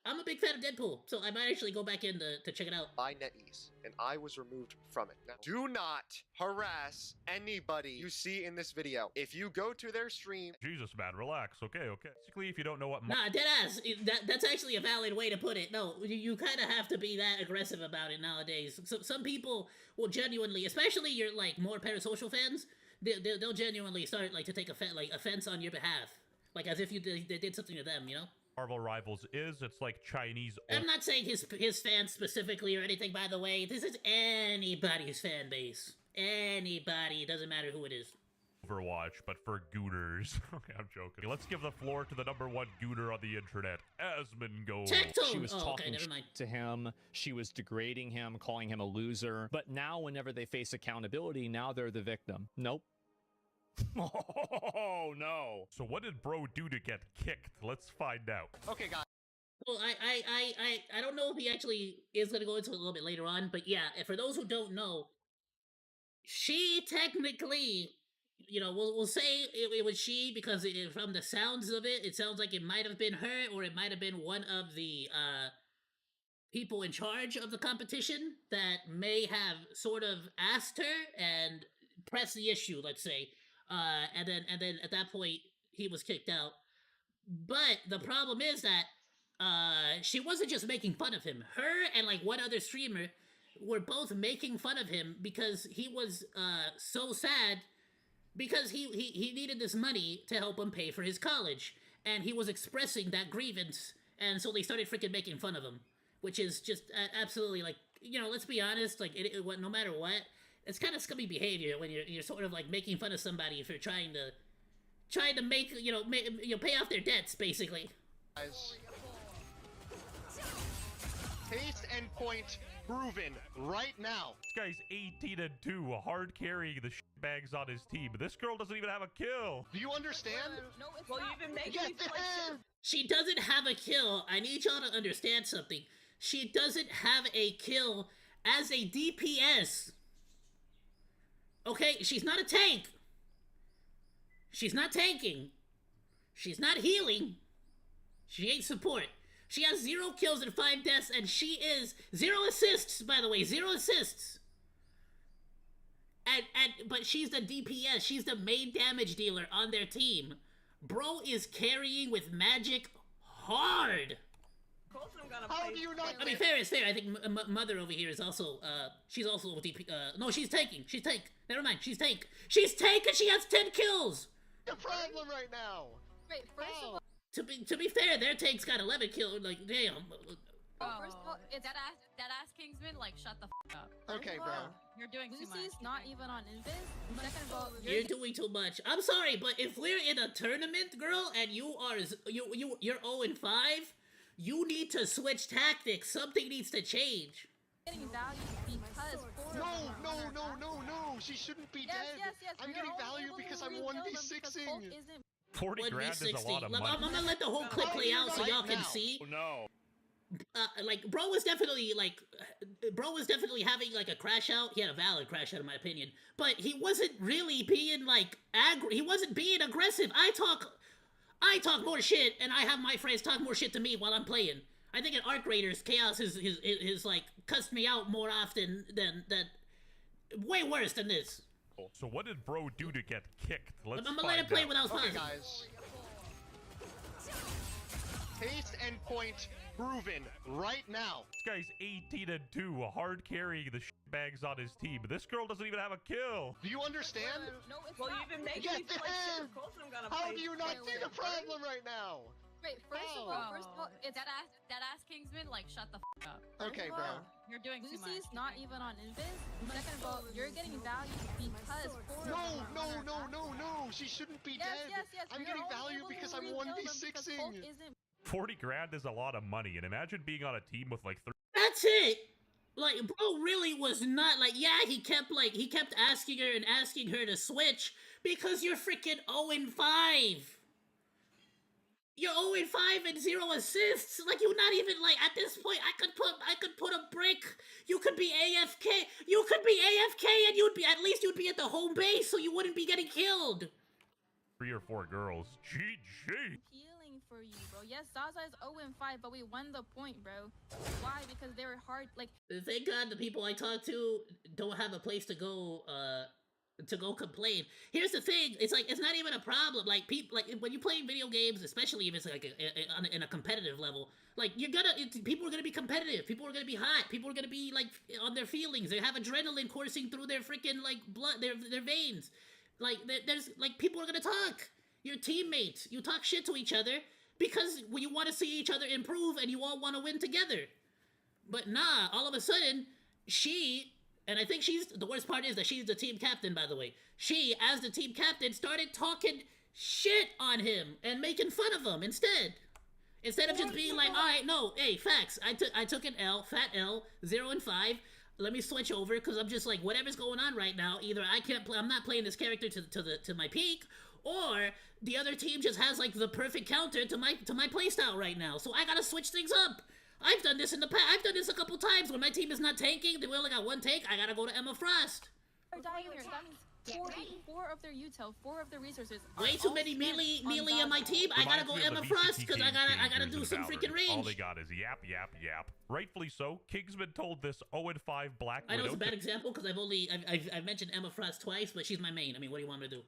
[SPEAKER 1] I'm a big fan of Deadpool, so I might actually go back in to check it out.
[SPEAKER 5] By NetEase, and I was removed from it. Now, do not harass anybody you see in this video. If you go to their stream...
[SPEAKER 4] Jesus, man, relax. Okay. Basically, if you don't know what...
[SPEAKER 1] Nah, deadass. That's actually a valid way to put it. No, you kind of have to be that aggressive about it nowadays. So some people will genuinely, especially your, like, more parasocial fans, they'll genuinely start like to take offense on your behalf, like as if they did something to them, you know.
[SPEAKER 4] Marvel Rivals is. It's like Chinese.
[SPEAKER 1] I'm not saying his fans specifically or anything, by the way. This is anybody's fan base. Anybody, it doesn't matter who it is.
[SPEAKER 4] Overwatch, but for gooters. Okay, I'm joking. Let's give the floor to the #1 gooter on the internet, Asmongold.
[SPEAKER 2] She was talking to him. She was degrading him, calling him a loser. But now, whenever they face accountability, now they're the victim. Nope. Oh no.
[SPEAKER 4] So what did bro do to get kicked? Let's find out.
[SPEAKER 5] Okay, guys.
[SPEAKER 1] Well, I don't know if he actually is gonna go into it a little bit later on, but yeah, for those who don't know, she technically, you know, we'll say it was she because from the sounds of it, it sounds like it might have been her or it might have been one of the people in charge of the competition that may have sort of asked her and pressed the issue, let's say, and then at that point he was kicked out. But the problem is that she wasn't just making fun of him. Her and like one other streamer were both making fun of him because he was so sad because he needed this money to help him pay for his college, and he was expressing that grievance, and so they started freaking making fun of him, which is just absolutely, like, you know, let's be honest, like no matter what, it's kind of scummy behavior when you're sort of like making fun of somebody if you're trying to make pay off their debts, basically.
[SPEAKER 5] Guys. Taste and point proven right now.
[SPEAKER 4] This guy's 18-2, hard carrying the bags on his team. This girl doesn't even have a kill.
[SPEAKER 5] Do you understand?
[SPEAKER 6] No, it's not. You've been making me play.
[SPEAKER 1] She doesn't have a kill. I need y'all to understand something. She doesn't have a kill as a DPS. Okay, she's not a tank. She's not tanking. She's not healing. She ain't support. She has 0 kills and 5 deaths, and she is 0 assists, by the way, 0 assists. But she's the DPS. She's the main damage dealer on their team. Bro is carrying with magic hard.
[SPEAKER 5] How do you not?
[SPEAKER 1] I mean, fair is fair. I think Mother over here is also, she's also DP, no, she's tanking. She's tank. Never mind, she's tank. She's tank and she has 10 kills!
[SPEAKER 5] The problem right now.
[SPEAKER 6] Wait, first of all,
[SPEAKER 1] To be fair, their tank's got 11 kills, like, damn.
[SPEAKER 6] first of all, it's that ass Kingsman, like, shut the f up.
[SPEAKER 5] Okay, bro.
[SPEAKER 6] You're doing too much.
[SPEAKER 7] Lucy's not even on Invis. Second of all,
[SPEAKER 1] You're doing too much. I'm sorry, but if we're in a tournament, girl, and you're 0-5, you need to switch tactics. Something needs to change.
[SPEAKER 7] getting value because
[SPEAKER 5] No. She shouldn't be dead.
[SPEAKER 7] Yes.
[SPEAKER 5] I'm getting value because I'm 1v6ing.
[SPEAKER 4] 40 grand is a lot of money.
[SPEAKER 1] I'm gonna let the whole clip play out so y'all can see.
[SPEAKER 2] Oh no.
[SPEAKER 1] Like, bro was definitely having like a crash out. He had a valid crash out in my opinion, but he wasn't really being like he wasn't being aggressive. I talk more shit, and I have my friends talk more shit to me while I'm playing. I think in Arc Raiders, Chaos is like cussed me out more often than way worse than this.
[SPEAKER 4] So what did bro do to get kicked? Let's
[SPEAKER 1] I'm gonna let it play without
[SPEAKER 5] Okay,
[SPEAKER 1] pausing.
[SPEAKER 5] guys. Taste and point proven right now.
[SPEAKER 4] This guy's 18-2, hard carrying the bags on his team. This girl doesn't even have a kill.
[SPEAKER 5] Do you understand?
[SPEAKER 7] No, it's
[SPEAKER 6] Well,
[SPEAKER 7] not.
[SPEAKER 6] you've been making me play circles, I'm gonna
[SPEAKER 5] How
[SPEAKER 6] play.
[SPEAKER 5] do you not see the problem right now?
[SPEAKER 7] Wait, first of all, it's
[SPEAKER 6] that ass Kingsman, like, shut the f up.
[SPEAKER 5] Okay, bro.
[SPEAKER 6] You're doing too much.
[SPEAKER 7] Lucy's not even on Invis. Second of all, you're getting value because
[SPEAKER 5] No. She shouldn't be dead.
[SPEAKER 7] Yes.
[SPEAKER 5] I'm getting value because I'm 1v6ing.
[SPEAKER 4] 40 grand is a lot of money, and imagine being on a team with like 30.
[SPEAKER 1] That's it. Like, bro really was not like, yeah, he kept asking her to switch because you're freaking 0-5. You're 0-5 and 0 assists. Like, you're not even like, at this point, I could put a brick. You could be AFK. And at least you'd be at the home base, so you wouldn't be getting killed.
[SPEAKER 4] 3 or 4 girls. GG.
[SPEAKER 7] Healing for you, bro. Yes, Zaza is 0-5, but we won the point, bro. Why? Because they were hard. Like,
[SPEAKER 1] Thank God the people I talk to don't have a place to go complain. Here's the thing, it's like, it's not even a problem. Like, people, like, when you're playing video games, especially if it's like in a competitive level, like, people are gonna be competitive, people are gonna be hot, people are gonna be like on their feelings, they have adrenaline coursing through their freaking like blood, their veins. Like, there's, like, people are gonna talk. Your teammates. You talk shit to each other because you want to see each other improve and you all want to win together. But nah, all of a sudden, and I think the worst part is that she's the team captain, by the way. She, as the team captain, started talking shit on him and making fun of him instead. Instead of just being like, all right, no, hey, facts. I took an L, fat L, 0 and 5. Let me switch over because I'm just like, whatever's going on right now. Either I can't play, I'm not playing this character to my peak, or the other team just has like the perfect counter to my playstyle right now. So I gotta switch things up. I've done this in the past. I've done this a couple times when my team is not tanking. They only got one tank. I gotta go to Emma Frost.
[SPEAKER 7] That means 4 of their util, 4 of their resources.
[SPEAKER 1] Way too many melee on my team. I gotta go Emma Frost because I gotta do some freaking range.
[SPEAKER 4] All they got is yap, yap, yap. Rightfully so. Kingsman told this 0-5 Black Widow.
[SPEAKER 1] I know it's a bad example because I've mentioned Emma Frost twice, but she's my main. I mean, what do you want me to do?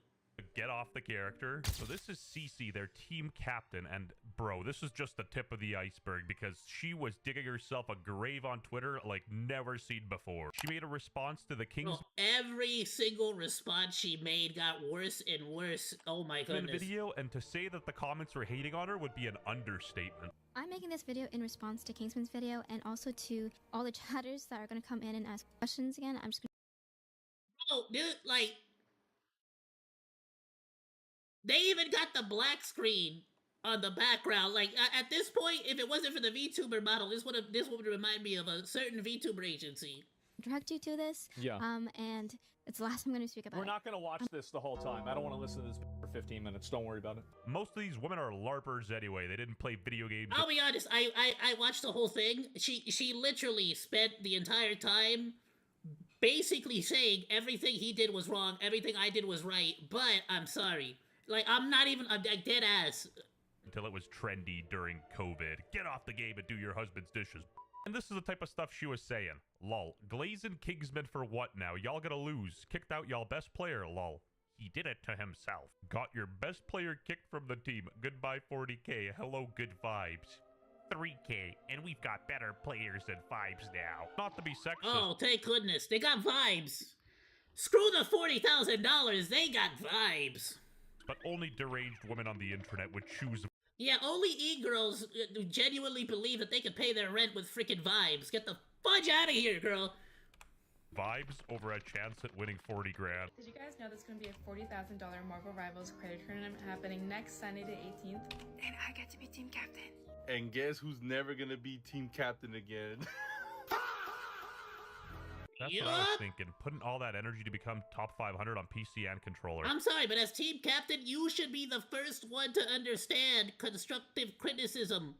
[SPEAKER 4] Get off the character. So this is Cece, their team captain, and bro, this is just the tip of the iceberg because she was digging herself a grave on Twitter like never seen before. She made a response to the King's
[SPEAKER 1] every single response she made got worse and worse. Oh my goodness.
[SPEAKER 4] Video, and to say that the comments were hating on her would be an understatement.
[SPEAKER 8] I'm making this video in response to Kingsman's video and also to all the chatters that are going to come in and ask questions again. I'm just gonna...
[SPEAKER 1] Bro, dude, like, they even got the black screen on the background. Like, at this point, if it wasn't for the VTuber model, this would remind me of a certain VTuber agency.
[SPEAKER 8] Direct you to this.
[SPEAKER 2] Yeah.
[SPEAKER 8] And it's the last I'm going to speak about.
[SPEAKER 2] We're not going to watch this the whole time. I don't want to listen to this for 15 minutes. Don't worry about it.
[SPEAKER 4] Most of these women are LARPers anyway. They didn't play video games.
[SPEAKER 1] I'll be honest. I watched the whole thing. She literally spent the entire time basically saying everything he did was wrong, everything I did was right, but I'm sorry. Like, I'm dead ass.
[SPEAKER 4] Until it was trendy during COVID. Get off the game and do your husband's dishes. And this is the type of stuff she was saying. Lol. Glazing Kingsman for what now? Y'all gonna lose. Kicked out y'all best player, lol. He did it to himself. Got your best player kicked from the team. Goodbye 40k. Hello good vibes. 3k. And we've got better players than vibes now. Not to be sexist.
[SPEAKER 1] Oh, thank goodness. They got vibes. Screw the $40,000. They got vibes.
[SPEAKER 4] But only deranged women on the internet would choose.
[SPEAKER 1] Yeah, only e-girls genuinely believe that they can pay their rent with freaking vibes. Get the fudge out of here, girl.
[SPEAKER 4] Vibes over a chance at winning 40 grand.
[SPEAKER 9] Did you guys know there's going to be a $40,000 Marvel Rivals credit tournament happening next Sunday the 18th?
[SPEAKER 10] And I get to be team captain.
[SPEAKER 11] And guess who's never going to be team captain again?
[SPEAKER 4] That's what I was thinking. Putting all that energy to become top 500 on PC and controller.
[SPEAKER 1] I'm sorry, but as team captain, you should be the first one to understand constructive criticism.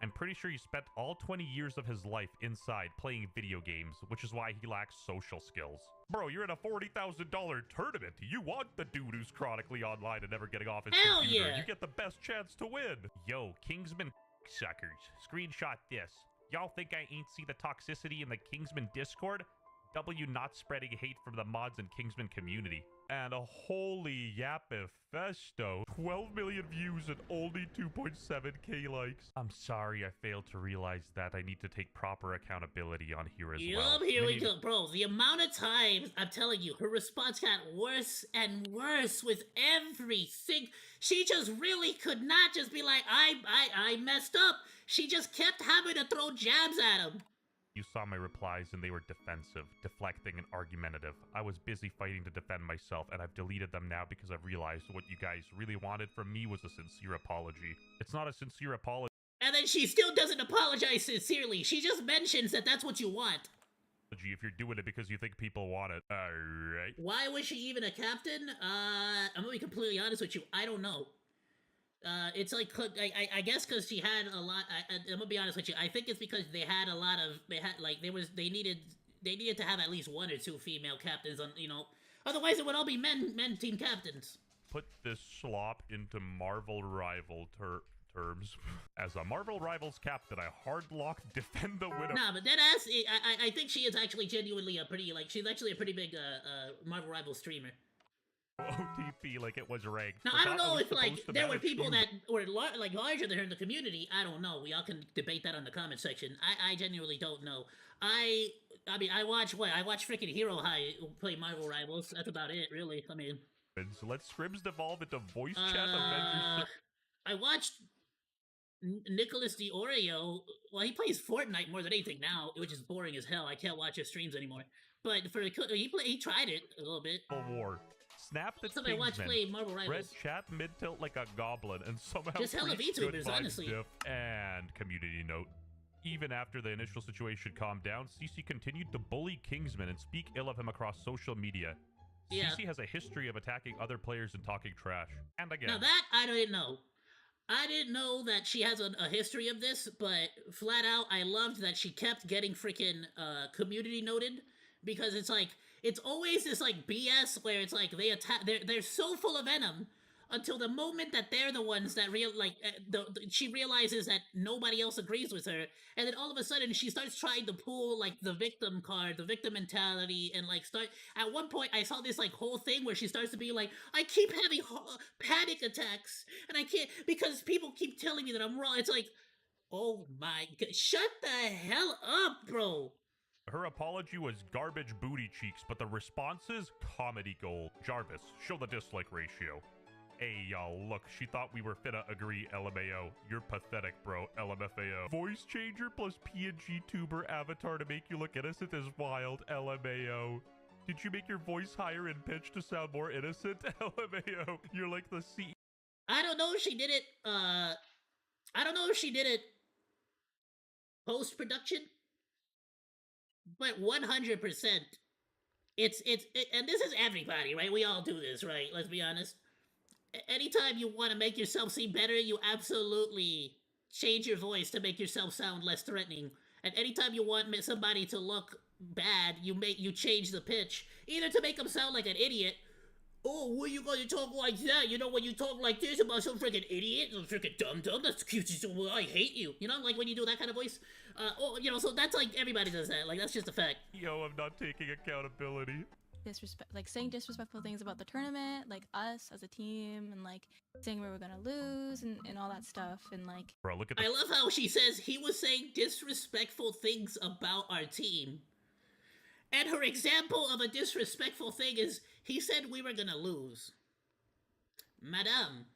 [SPEAKER 4] I'm pretty sure he spent all 20 years of his life inside playing video games, which is why he lacks social skills. Bro, you're in a $40,000 tournament. You want the dude who's chronically online and never getting off his
[SPEAKER 1] Hell
[SPEAKER 4] computer.
[SPEAKER 1] yeah.
[SPEAKER 4] You get the best chance to win. Yo, Kingsman suckers. Screenshot this. Y'all think I ain't see the toxicity in the Kingsman Discord? W not spreading hate from the mods and Kingsman community. And a holy yapifesto. 12 million views and only 2.7k likes. I'm sorry I failed to realize that I need to take proper accountability on here as well.
[SPEAKER 1] Here we go. Bro, the amount of times, I'm telling you, her response got worse and worse with everything. She just really could not just be like, I messed up. She just kept having to throw jabs at him.
[SPEAKER 4] You saw my replies and they were defensive, deflecting, and argumentative. I was busy fighting to defend myself, and I've deleted them now because I've realized what you guys really wanted from me was a sincere apology. It's not a sincere apology.
[SPEAKER 1] And then she still doesn't apologize sincerely. She just mentions that that's what you want.
[SPEAKER 4] If you're doing it because you think people want it. Alright.
[SPEAKER 1] Why was she even a captain? I'm gonna be completely honest with you. I don't know. It's like, I guess because she had a lot, I'm gonna be honest with you, I think it's because they had a lot of, they needed to have at least 1 or 2 female captains on, you know, otherwise it would all be men team captains.
[SPEAKER 4] Put this slop into Marvel Rival terms. As a Marvel Rivals captain, I hard-lock defend the widow.
[SPEAKER 1] Nah, but deadass, I think she is actually genuinely a pretty, like, she's actually a pretty big, Marvel Rivals streamer.
[SPEAKER 4] OTP like it was ranked.
[SPEAKER 1] Now, I don't know if, like, there were people that were, like, larger than her in the community. I don't know. We all can debate that on the comment section. I genuinely don't know. I mean, I watch freaking Hero High play Marvel Rivals. That's about it, really. I mean,
[SPEAKER 4] So let Scribs devolve into voice chat Avengers.
[SPEAKER 1] I watched Nicholas DiOrio. Well, he plays Fortnite more than anything now, which is boring as hell. I can't watch his streams anymore. But he tried it a little bit.
[SPEAKER 4] War. Snap the
[SPEAKER 1] Somebody watch play Marvel Rivals.
[SPEAKER 4] Red chat mid tilt like a goblin, and somehow
[SPEAKER 1] just hella
[SPEAKER 4] preach
[SPEAKER 1] VTubers,
[SPEAKER 4] good vibes
[SPEAKER 1] honestly.
[SPEAKER 4] diff. And community note. Even after the initial situation calmed down, CC continued to bully Kingsman and speak ill of him across social media.
[SPEAKER 1] Yeah.
[SPEAKER 4] CC has a history of attacking other players and talking trash. And again,
[SPEAKER 1] now that I didn't know. I didn't know that she has a history of this, but flat out, I loved that she kept getting freaking community noted, because it's like, it's always this like BS where it's like they attack, they're so full of venom until the moment that they're the ones that she realizes that nobody else agrees with her, and then all of a sudden she starts trying to pull like the victim card, the victim mentality, and like start. At one point, I saw this like whole thing where she starts to be like, I keep having panic attacks, and I can't because people keep telling me that I'm wrong. It's like, oh my god, shut the hell up, bro.
[SPEAKER 4] her apology was garbage booty cheeks, but the responses, comedy gold. Jarvis, show the dislike ratio. Hey, y'all, look, she thought we were finna agree, LMAO. You're pathetic, bro, LMFAO. Voice changer plus PNG tuber avatar to make you look innocent is wild, LMAO. Did you make your voice higher in pitch to sound more innocent? LMAO, you're like the C.
[SPEAKER 1] I don't know if she did it, I don't know if she did it post-production, but 100%, it's and this is everybody, right? We all do this, right? Let's be honest. Anytime you want to make yourself seem better, you absolutely change your voice to make yourself sound less threatening. And anytime you want somebody to look bad, you change the pitch, either to make them sound like an idiot. Oh, what are you gonna talk like that? You know, when you talk like this about some freaking idiot, some freaking dumb, that's cute. I hate you. You know, like when you do that kind of voice. You know, so that's like everybody does that. Like that's just a fact.
[SPEAKER 4] Yo, I'm not taking accountability.
[SPEAKER 7] Like saying disrespectful things about the tournament, like us as a team, and like saying we were gonna lose and all that stuff, and like.
[SPEAKER 4] Bro, look at.
[SPEAKER 1] I love how she says he was saying disrespectful things about our team. And her example of a disrespectful thing is, he said we were gonna lose. Madame,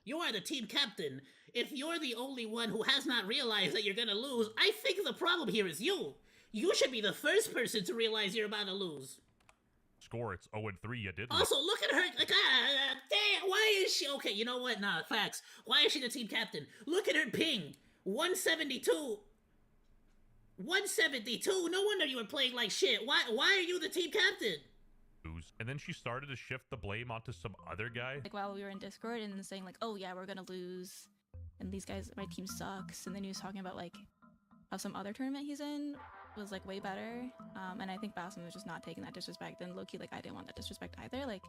[SPEAKER 1] you are the team captain. If you're the only one who has not realized that you're gonna lose, I think the problem here is you. You should be the first person to realize you're about to lose.
[SPEAKER 4] Score, it's 0-3, you did.
[SPEAKER 1] Also, look at her, like, damn, why is she, okay, you know what, nah, facts. Why is she the team captain? Look at her ping, 172. 172? No wonder you were playing like shit. Why are you the team captain?
[SPEAKER 4] And then she started to shift the blame onto some other guy.
[SPEAKER 7] Like while we were in Discord and then saying like, oh yeah, we're gonna lose. And these guys, my team sucks. And then he was talking about like how some other tournament he's in was like way better. And I think Basem was just not taking that disrespect. And low-key, like I didn't want that disrespect either. Like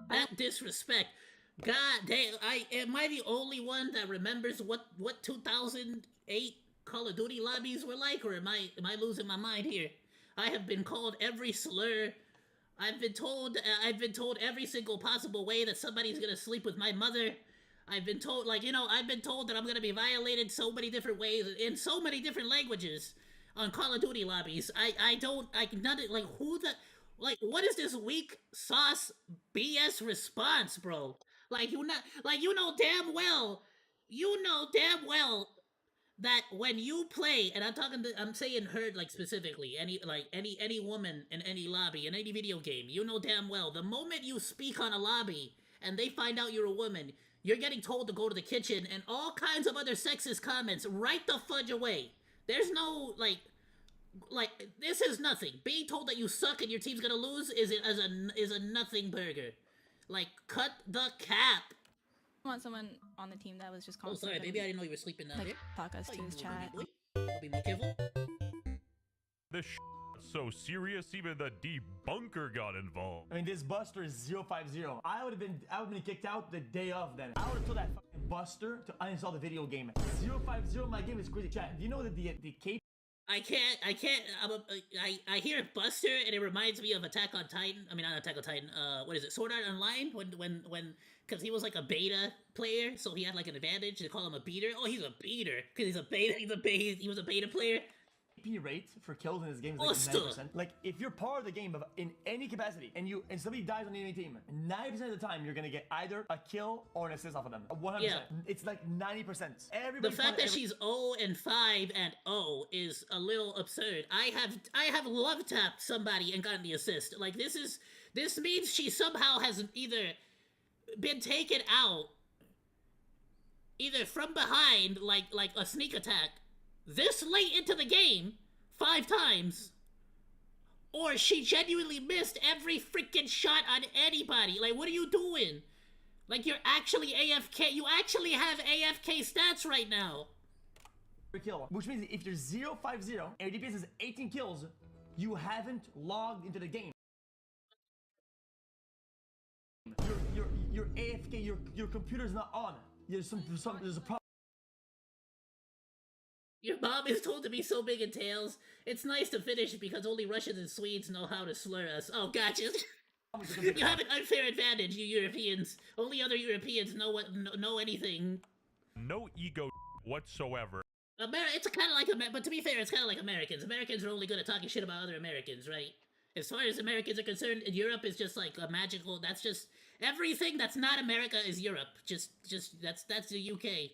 [SPEAKER 1] that disrespect. God damn, am I the only one that remembers what 2008 Call of Duty lobbies were like, or am I losing my mind here? I have been called every slur. I've been told every single possible way that somebody's gonna sleep with my mother. I've been told, like, you know, I've been told that I'm gonna be violated so many different ways in so many different languages on Call of Duty lobbies. What is this weak sauce BS response, bro? Like, you know damn well that when you play, and I'm saying her, like, specifically, any woman in any lobby, in any video game, you know damn well, the moment you speak on a lobby and they find out you're a woman, you're getting told to go to the kitchen and all kinds of other sexist comments right the fudge away. There's no, like, this is nothing. Being told that you suck and your team's gonna lose is a nothing burger. Like, cut the cap.
[SPEAKER 7] I want someone on the team that was just
[SPEAKER 1] constantly. Oh, sorry, baby, I didn't know you were sleeping down
[SPEAKER 7] like,
[SPEAKER 1] here.
[SPEAKER 7] Talk us to his chat.
[SPEAKER 1] I'll be more careful.
[SPEAKER 4] This so serious, even the debunker got involved.
[SPEAKER 12] I mean, this Buster is 050. I would have been kicked out the day of then. I would have told that fucking Buster to uninstall the video game. 050, my game is crazy. Chat, do you know that the cape?
[SPEAKER 1] I can't, I hear Buster and it reminds me of Attack on Titan. I mean, not Attack on Titan, what is it, Sword Art Online? When because he was like a beta player, so he had like an advantage. They call him a beater. Oh, he's a beater, because he was a beta player.
[SPEAKER 12] AFP rate for kills in this game is like
[SPEAKER 1] Buster.
[SPEAKER 12] 90%. Like, if you're part of the game in any capacity and somebody dies on the enemy team, 90% of the time you're gonna get either a kill or an assist off of them. 100%.
[SPEAKER 1] Yeah.
[SPEAKER 12] It's like 90%.
[SPEAKER 1] The fact that she's 0 and 5 and 0 is a little absurd. I have love tapped somebody and gotten the assist. Like this means she somehow has either been taken out either from behind like a sneak attack this late into the game 5 times, or she genuinely missed every freaking shot on anybody. Like, what are you doing? Like, you're actually AFK. You actually have AFK stats right now.
[SPEAKER 12] Kill, which means if you're 0-5-0 and your DPS is 18 kills, you haven't logged into the game. You're AFK. Your computer's not on. There's a problem.
[SPEAKER 1] Your mom is told to be so big in tails. It's nice to finish because only Russians and Swedes know how to slur us. Oh, gotcha. You have an unfair advantage, you Europeans. Only other Europeans know anything.
[SPEAKER 4] No ego whatsoever.
[SPEAKER 1] It's kind of like but to be fair, it's kind of like Americans. Americans are only good at talking shit about other Americans, right? As far as Americans are concerned, Europe is just like a magical. That's just everything that's not America is Europe. Just that's the UK.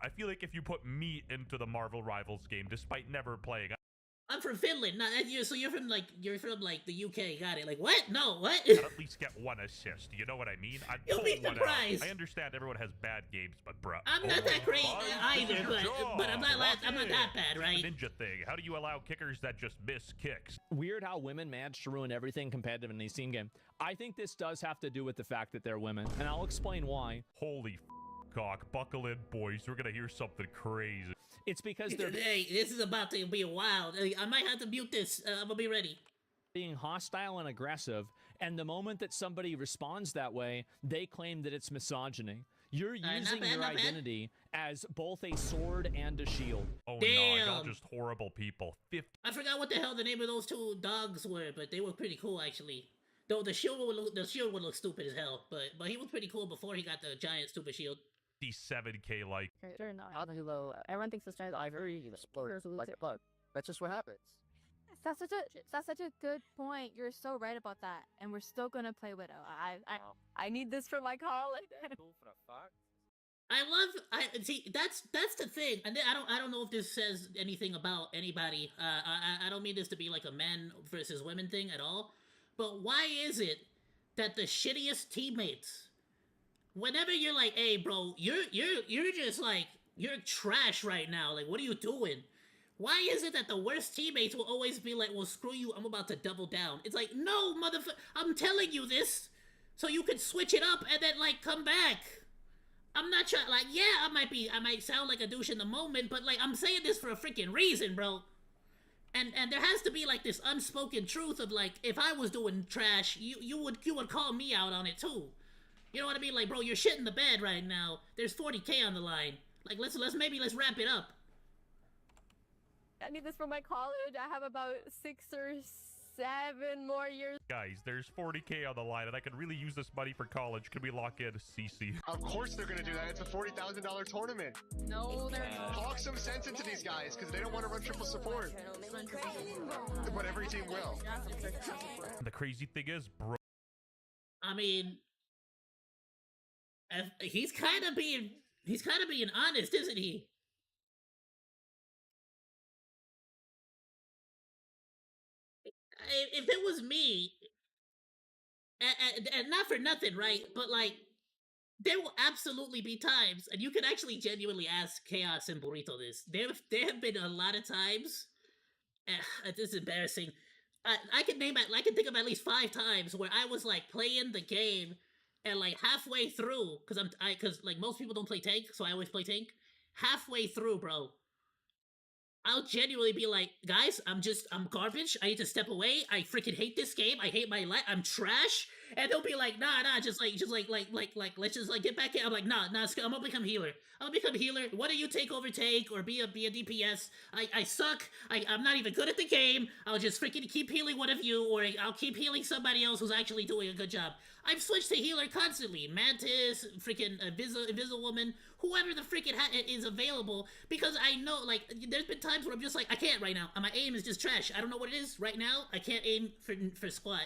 [SPEAKER 4] I feel like if you put me into the Marvel Rivals game, despite never playing,
[SPEAKER 1] I'm from Finland. So you're from like the UK. Got it? Like what? No, what?
[SPEAKER 4] I'd at least get 1 assist. You know what I mean? I'd
[SPEAKER 1] You'll be
[SPEAKER 4] pull one
[SPEAKER 1] surprised.
[SPEAKER 4] out. I understand everyone has bad games, but bruh,
[SPEAKER 1] I'm not that great either, but I'm not that bad, right?
[SPEAKER 4] Ninja thing. How do you allow kickers that just miss kicks?
[SPEAKER 2] Weird how women manage to ruin everything competitive in these team game. I think this does have to do with the fact that they're women, and I'll explain why.
[SPEAKER 4] Holy cock, buckle in, boys. We're gonna hear something crazy.
[SPEAKER 2] It's because they're
[SPEAKER 1] Hey, this is about to be wild. I might have to mute this. I'm gonna be ready.
[SPEAKER 2] Being hostile and aggressive, and the moment that somebody responds that way, they claim that it's misogyny. You're using your identity as both a sword and a shield.
[SPEAKER 4] Oh
[SPEAKER 1] Damn.
[SPEAKER 4] no, y'all just horrible people.
[SPEAKER 1] I forgot what the hell the name of those 2 dogs were, but they were pretty cool actually. Though the shield would look stupid as hell, but he was pretty cool before he got the giant stupid shield.
[SPEAKER 4] 57K like.
[SPEAKER 13] Sure, not. Everyone thinks this giant ivory exploders like it plug. That's just what happens.
[SPEAKER 14] That's such a good point. You're so right about that. And we're still gonna play Widow. I need this for my college.
[SPEAKER 1] See, that's the thing, and I don't know if this says anything about anybody. I don't mean this to be like a men versus women thing at all, but why is it that the shittiest teammates, whenever you're like, hey bro, you're just like, you're trash right now, like what are you doing? Why is it that the worst teammates will always be like, well screw you, I'm about to double down? It's like, no motherfucker, I'm telling you this so you can switch it up and then like come back. I'm not trying, like, yeah, I might sound like a douche in the moment, but like I'm saying this for a freaking reason, bro. And there has to be like this unspoken truth of like, if I was doing trash, you would call me out on it too. You know what I mean? Like, bro, you're shitting the bed right now. There's 40K on the line. Like, let's wrap it up.
[SPEAKER 14] I need this for my college. I have about 6 or 7 more years.
[SPEAKER 4] Guys, there's 40K on the line, and I could really use this money for college. Could we lock in CC?
[SPEAKER 5] Of course they're gonna do that. It's a $40,000 tournament.
[SPEAKER 6] No, they're not.
[SPEAKER 5] Talk some sense into these guys, because they don't want to run triple support. But every team will.
[SPEAKER 4] The crazy thing is, bro.
[SPEAKER 1] I mean, he's kind of being honest, isn't he? If it was me, and not for nothing, right? But like, there will absolutely be times, and you can actually genuinely ask Chaos and Burrito this. There have been a lot of times. This is embarrassing. I can think of at least 5 times where I was like playing the game, and like halfway through, because like most people don't play tank, so I always play tank. Halfway through, bro, I'll genuinely be like, guys, I'm garbage. I need to step away. I freaking hate this game. I hate my life. I'm trash. And they'll be like, nah, just let's just like get back in. I'm like, nah, I'm gonna become healer. I'm gonna become healer. Why don't you take over tank or be a DPS? I suck. I'm not even good at the game. I'll just freaking keep healing one of you, or I'll keep healing somebody else who's actually doing a good job. I've switched to healer constantly. Mantis, freaking Invisible Woman, whoever the freaking is available, because I know, like, there's been times where I'm just like, I can't right now. My aim is just trash. I don't know what it is right now. I can't aim for squat.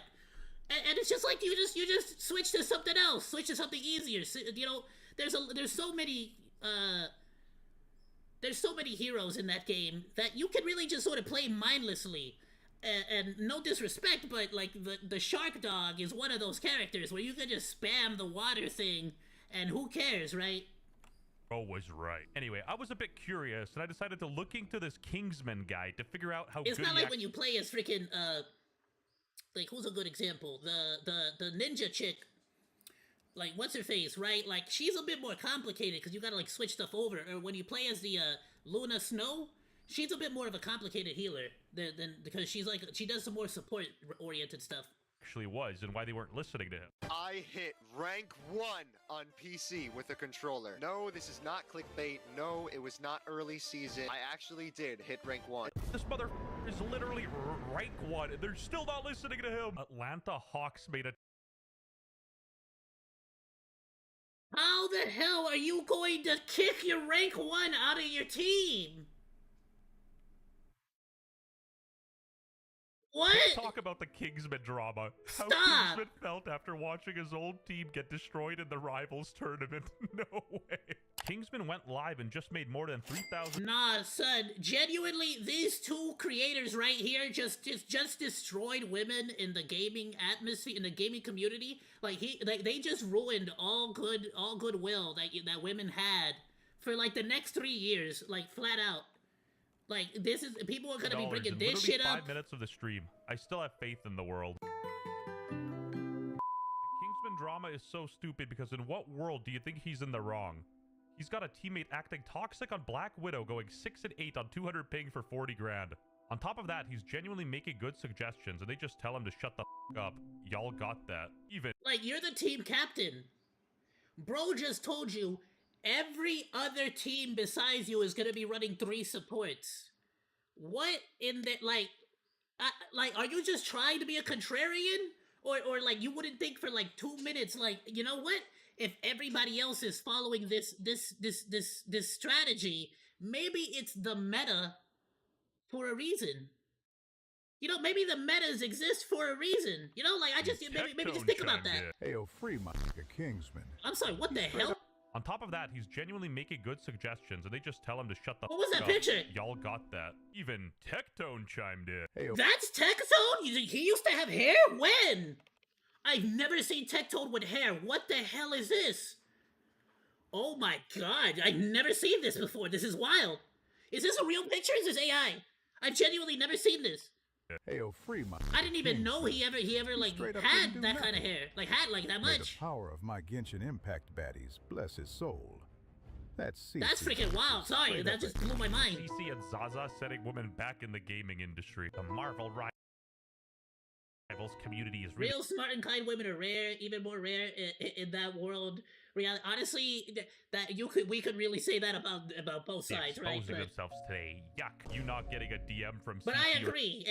[SPEAKER 1] And it's just like you just switch to something else, switch to something easier. So, you know, there's so many heroes in that game that you can really just sort of play mindlessly. And no disrespect, but like the shark dog is one of those characters where you can just spam the water thing, and who cares, right?
[SPEAKER 4] Bro was right. Anyway, I was a bit curious, and I decided to look into this Kingsman guy to figure out how
[SPEAKER 1] it's
[SPEAKER 4] good
[SPEAKER 1] not like when you play as freaking like, who's a good example? The ninja chick. Like, what's her face, right? Like, she's a bit more complicated because you gotta like switch stuff over. Or when you play as the Luna Snow, she's a bit more of a complicated healer than because she does some more support oriented stuff.
[SPEAKER 4] Actually was, and why they weren't listening to him.
[SPEAKER 5] I hit rank 1 on PC with a controller. No, this is not clickbait. No, it was not early season. I actually did hit rank 1.
[SPEAKER 4] This mother is literally rank 1, and they're still not listening to him. Atlanta Hawks made a...
[SPEAKER 1] How the hell are you going to kick your rank 1 out of your team? What?
[SPEAKER 4] Let's talk about the Kingsman drama.
[SPEAKER 1] Stop!
[SPEAKER 4] How Kingsman felt after watching his old team get destroyed in the Rivals tournament. No way. Kingsman went live and just made more than 3,000...
[SPEAKER 1] Nah, son. Genuinely, these two creators right here just destroyed women in the gaming atmosphere, in the gaming community. Like, they just ruined all goodwill that women had for, like, the next 3 years. Like, flat out. Like, this is... People are gonna be bringing this shit up.
[SPEAKER 4] 5 minutes of the stream. I still have faith in the world. The Kingsman drama is so stupid because in what world do you think he's in the wrong? He's got a teammate acting toxic on Black Widow, going 6 and 8 on 200 ping for 40 grand. On top of that, he's genuinely making good suggestions, and they just tell him to shut the f up. Y'all got that. Even...
[SPEAKER 1] Like, you're the team captain. Bro just told you every other team besides you is gonna be running 3 supports. What in the... Like, are you just trying to be a contrarian? Or like, you wouldn't think for, like, 2 minutes, like, you know what? If everybody else is following this strategy, maybe it's the meta for a reason. You know, maybe the metas exist for a reason. You know, like, maybe just think about that.
[SPEAKER 15] Hey, free my Kingsman.
[SPEAKER 1] I'm sorry, what the hell?
[SPEAKER 4] On top of that, he's genuinely making good suggestions, and they just tell him to shut the
[SPEAKER 1] What was that
[SPEAKER 4] up.
[SPEAKER 1] picture?
[SPEAKER 4] Y'all got that. Even Tectone chimed in.
[SPEAKER 15] Hey,
[SPEAKER 1] that's Tectone? He used to have hair? When? I've never seen Tectone with hair. What the hell is this? Oh my god, I've never seen this before. This is wild. Is this a real picture? Is this AI? I've genuinely never seen this.
[SPEAKER 15] Hey, free my...
[SPEAKER 1] I didn't even know he ever like had that kind of hair. Like had like that
[SPEAKER 15] May
[SPEAKER 1] much.
[SPEAKER 15] the power of my Genshin Impact baddies bless his soul. That's
[SPEAKER 1] freaking wild. Sorry, that just blew my mind.
[SPEAKER 4] CC and Zaza setting women back in the gaming industry. The Marvel Rivals community is
[SPEAKER 1] real smart and kind women are rare, even more rare in that world. Reality, honestly, we could really say that about both sides, right?
[SPEAKER 4] Exposing themselves today. Yuck! You not getting a DM from.
[SPEAKER 1] But I agree,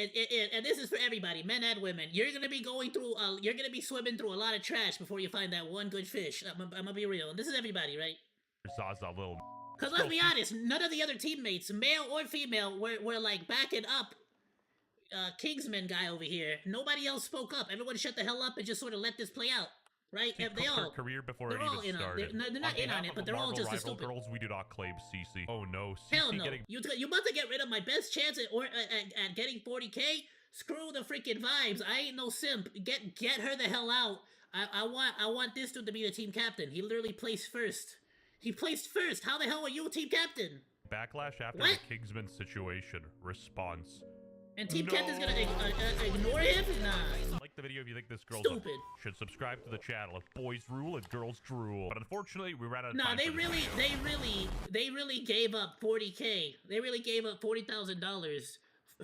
[SPEAKER 1] and this is for everybody, men and women. You're gonna be going through, you're gonna be swimming through a lot of trash before you find that one good fish. I'm gonna be real. This is everybody, right?
[SPEAKER 4] Zaza little.
[SPEAKER 1] Because let's be honest, none of the other teammates, male or female, were like backing up Kingsman guy over here. Nobody else spoke up. Everyone shut the hell up and just sort of let this play out. Right? They all
[SPEAKER 4] career before
[SPEAKER 1] they're
[SPEAKER 4] it
[SPEAKER 1] all
[SPEAKER 4] even started.
[SPEAKER 1] They're not in on it, but they're all just as stupid.
[SPEAKER 4] Girls, we do not claim CC. Oh no, CC
[SPEAKER 1] hell no.
[SPEAKER 4] Getting...
[SPEAKER 1] You about to get rid of my best chance at getting 40k? Screw the freaking vibes. I ain't no simp. Get her the hell out. I want this dude to be the team captain. He literally placed first. He placed first. How the hell are you team captain?
[SPEAKER 4] Backlash after the Kingsman situation. Response.
[SPEAKER 1] And Team Captain's gonna ignore him? Nah.
[SPEAKER 4] Like the video if you think this girl should subscribe to the channel. If boys rule and girls drool. But unfortunately, we ran out of time.
[SPEAKER 1] They really gave up 40k. They really gave up $40,000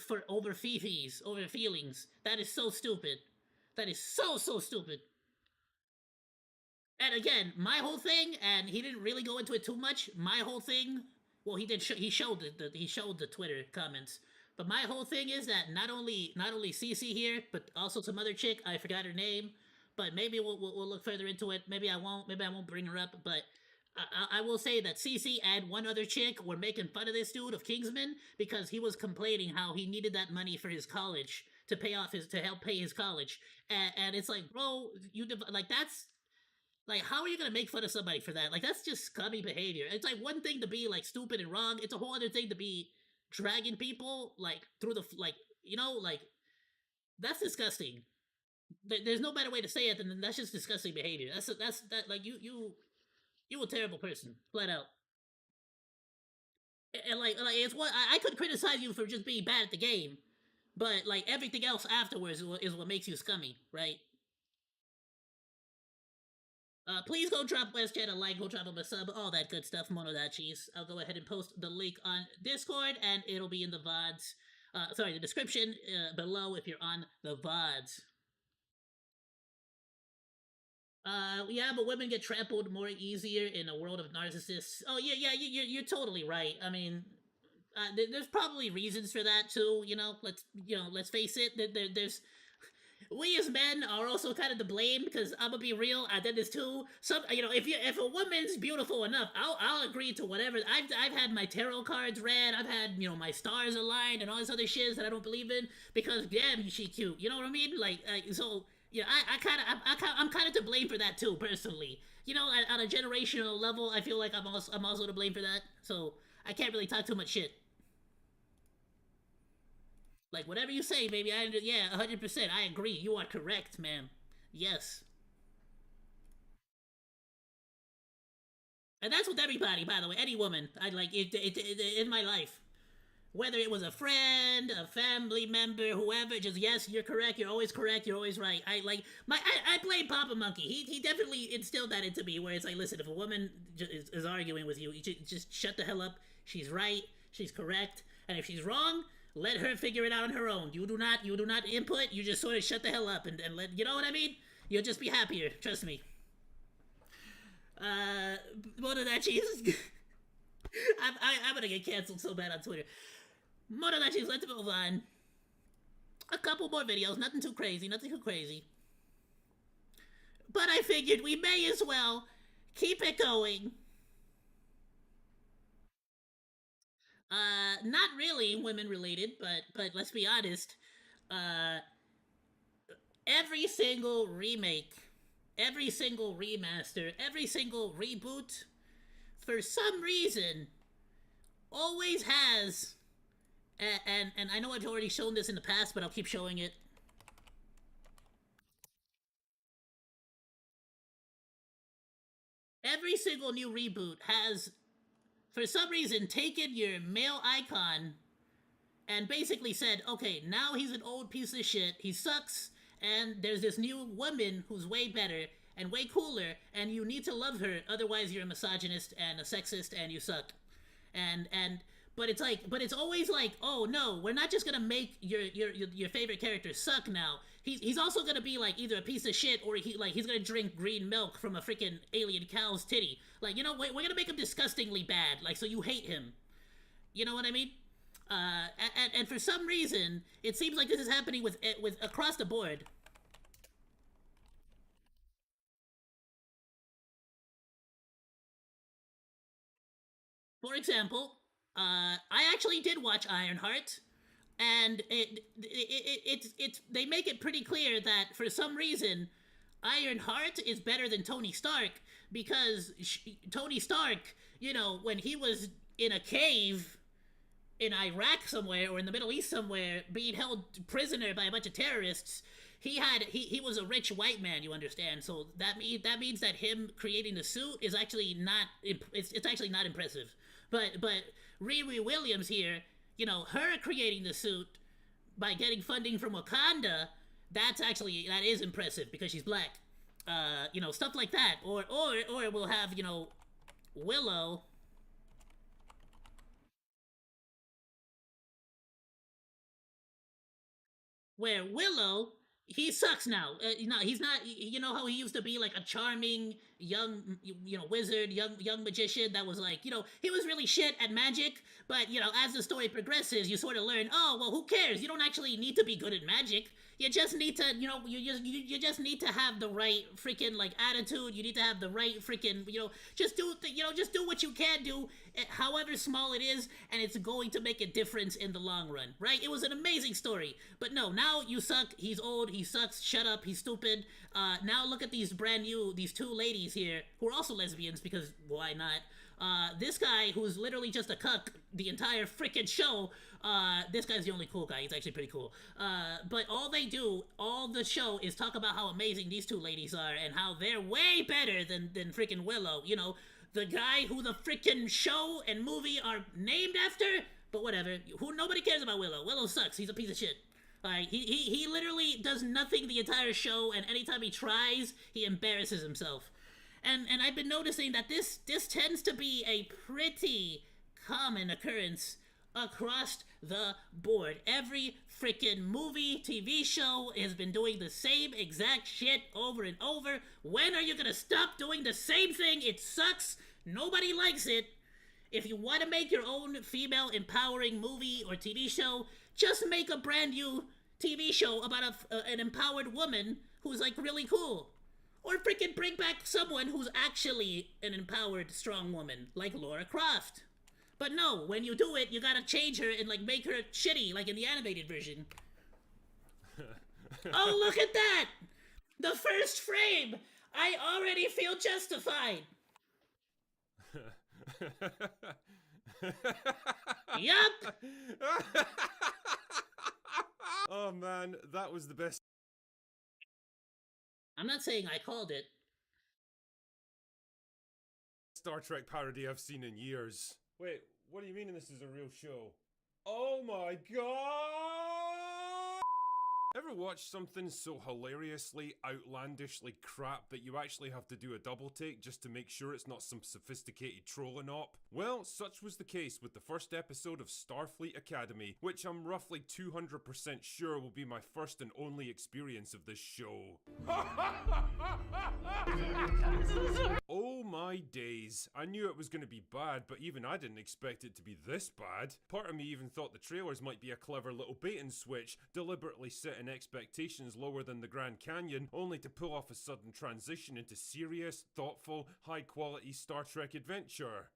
[SPEAKER 1] for over feelings. That is so stupid. That is so stupid. And again, my whole thing, and he didn't really go into it too much. My whole thing, well, he did. He showed the Twitter comments. But my whole thing is that not only CC here, but also some other chick. I forgot her name, but maybe we'll look further into it. Maybe I won't. Maybe I won't bring her up. But I will say that CC and one other chick were making fun of this dude of Kingsman because he was complaining how he needed that money for his college to pay off to help pay his college, and it's like, bro, like that's like, how are you gonna make fun of somebody for that? Like, that's just scummy behavior. It's like one thing to be like stupid and wrong. It's a whole other thing to be dragging people like through the like, like that's disgusting. There's no better way to say it than that's just disgusting behavior. That's that like you a terrible person, flat out. And like it's what I could criticize you for just being bad at the game, but like everything else afterwards is what makes you scummy, right? Please go drop West Chat a like, go drop him a sub, all that good stuff, Monodachis. I'll go ahead and post the link on Discord, and it'll be in the VODs. The description below if you're on the VODs. Yeah, but women get trampled more easier in a world of narcissists. Oh, yeah, you're totally right. I mean, there's probably reasons for that too. Let's face it. There's we as men are also kind of to blame because I'm gonna be real. I did this too. If a woman's beautiful enough, I'll agree to whatever. I've had my tarot cards read. I've had my stars aligned and all this other shit that I don't believe in because damn, she cute. You know what I mean? So. Yeah, I'm kind of to blame for that too, personally. On a generational level, I feel like I'm also to blame for that. So I can't really talk too much shit. Like whatever you say, baby. 100%. I agree. You are correct, ma'am. Yes. And that's with everybody, by the way. Any woman, I like it in my life. Whether it was a friend, a family member, whoever, just yes, you're correct. You're always correct. You're always right. I blame Papa Monkey. He definitely instilled that into me. Where it's like, listen, if a woman is arguing with you, you just shut the hell up. She's right. She's correct. And if she's wrong, let her figure it out on her own. You do not input. You just sort of shut the hell up and let, you know what I mean? You'll just be happier. Trust me. What of that cheese? I'm gonna get canceled so bad on Twitter. Monodachis, let's move on. A couple more videos, nothing too crazy. But I figured we may as well keep it going. Not really women related, but let's be honest. Every single remake, every single remaster, every single reboot, for some reason, always has. And I know I've already shown this in the past, but I'll keep showing it. Every single new reboot has, for some reason, taken your male icon and basically said, okay, now he's an old piece of shit, he sucks, and there's this new woman who's way better and way cooler, and you need to love her, otherwise you're a misogynist and a sexist and you suck. But it's always like, oh no, we're not just gonna make your favorite character suck now. He's also gonna be like either a piece of shit or he's gonna drink green milk from a freaking alien cow's titty. Like, we're gonna make him disgustingly bad, like, so you hate him. You know what I mean? And for some reason, it seems like this is happening with across the board. For example, I actually did watch Ironheart, and they make it pretty clear that for some reason, Ironheart is better than Tony Stark because Tony Stark, when he was in a cave in Iraq somewhere or in the Middle East somewhere, being held prisoner by a bunch of terrorists, he was a rich white man, you understand? So that means that him creating the suit is actually not it's actually not impressive. But Riri Williams here, her creating the suit by getting funding from Wakanda, that is impressive because she's black. Stuff like that. Or we'll have, Willow. Where Willow he sucks now. No, he's not. You know how he used to be like a charming young, wizard, young magician that was like, he was really shit at magic. But as the story progresses, you sort of learn, oh well, who cares? You don't actually need to be good at magic. You just need to, you just need to have the right freaking like attitude. You need to have the right freaking, just do, just do what you can do, however small it is, and it's going to make a difference in the long run, right? It was an amazing story, but no, now you suck. He's old. He sucks. Shut up. He's stupid. Now look at these these two ladies here who are also lesbians because why not? This guy who's literally just a cuck the entire freaking show. This guy's the only cool guy. He's actually pretty cool. But all they do, all the show is talk about how amazing these two ladies are and how they're way better than freaking Willow. The guy who the freaking show and movie are named after. But whatever. Nobody cares about Willow. Willow sucks. He's a piece of shit. He literally does nothing the entire show, and anytime he tries, he embarrasses himself. And I've been noticing that this tends to be a pretty common occurrence across the board. Every freaking movie, TV show has been doing the same exact shit over and over. When are you gonna stop doing the same thing? It sucks. Nobody likes it. If you want to make your own female empowering movie or TV show, just make a brand new TV show about an empowered woman who's like really cool. Or freaking bring back someone who's actually an empowered, strong woman, like Laura Croft. But no, when you do it, you gotta change her and like make her shitty, like in the animated version. Oh, look at that! The first frame! I already feel justified! Yup!
[SPEAKER 16] Oh man, that was the best.
[SPEAKER 1] I'm not saying I called it.
[SPEAKER 16] Star Trek parody I've seen in years. Wait, what do you mean this is a real show? Oh my god! Ever watch something so hilariously, outlandishly crap that you actually have to do a double take just to make sure it's not some sophisticated trolling op? Well, such was the case with the first episode of Starfleet Academy, which I'm roughly 200% sure will be my first and only experience of this show. Oh my days. I knew it was going to be bad, but even I didn't expect it to be this bad. Part of me even thought the trailers might be a clever little bait and switch, deliberately setting expectations lower than the Grand Canyon, only to pull off a sudden transition into serious, thoughtful, high-quality Star Trek adventure.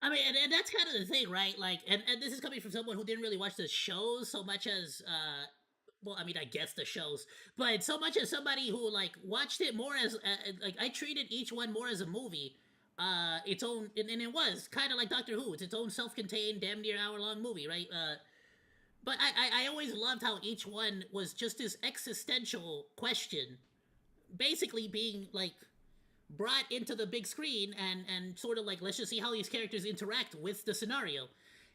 [SPEAKER 1] I mean, and that's kind of the thing, right? Like, and this is coming from someone who didn't really watch the shows so much as, well, I mean, I guess the shows, but so much as somebody who, like, watched it more as, like, I treated each one more as a movie, its own, and it was kind of like Doctor Who, it's its own self-contained, damn near hour-long movie, right? But I always loved how each one was just this existential question, basically being, like, brought into the big screen and sort of like, let's just see how these characters interact with the scenario.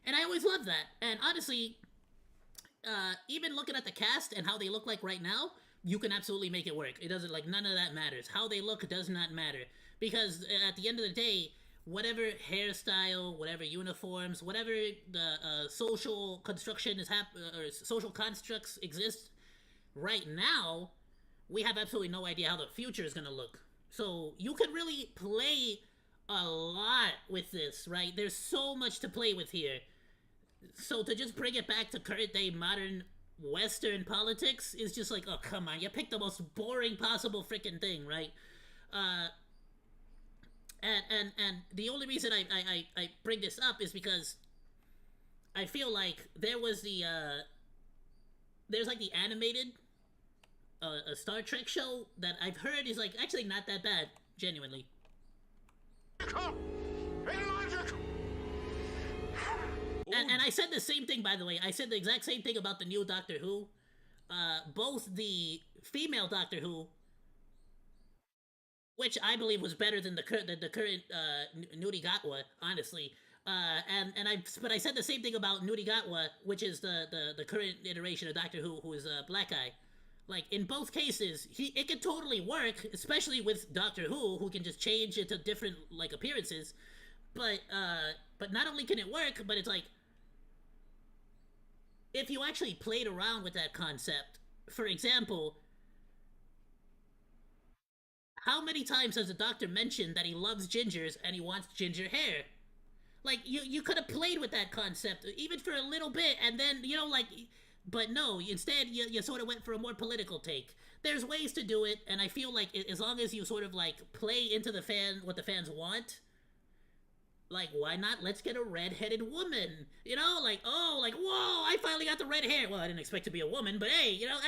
[SPEAKER 1] And I always loved that. And honestly, even looking at the cast and how they look like right now, you can absolutely make it work. It doesn't, like, none of that matters. How they look does not matter. Because at the end of the day, whatever hairstyle, whatever uniforms, whatever the social construction is or social constructs exist right now, we have absolutely no idea how the future is going to look. So you can really play a lot with this, right? There's so much to play with here. So to just bring it back to current day modern Western politics is just like, oh, come on, you picked the most boring possible freaking thing, right? And the only reason I bring this up is because I feel like there's like the animated a Star Trek show that I've heard is like actually not that bad, genuinely. And I said the same thing, by the way. I said the exact same thing about the new Doctor Who. Both the female Doctor Who, which I believe was better than the current Nudi Gatwa, honestly. But I said the same thing about Nudi Gatwa, which is the current iteration of Doctor Who is a black guy. Like, in both cases, it could totally work, especially with Doctor Who can just change into different, like, appearances. But not only can it work, but it's like, if you actually played around with that concept, for example, how many times has the doctor mentioned that he loves gingers and he wants ginger hair? Like, you could have played with that concept, even for a little bit, and then, you know, like, but no, instead, you sort of went for a more political take. There's ways to do it, and I feel like as long as you sort of, like, play into what the fans want, like, why not? Let's get a red-headed woman. You know, like, oh, like, whoa, I finally got the red hair. Well, I didn't expect to be a woman, but hey, you know,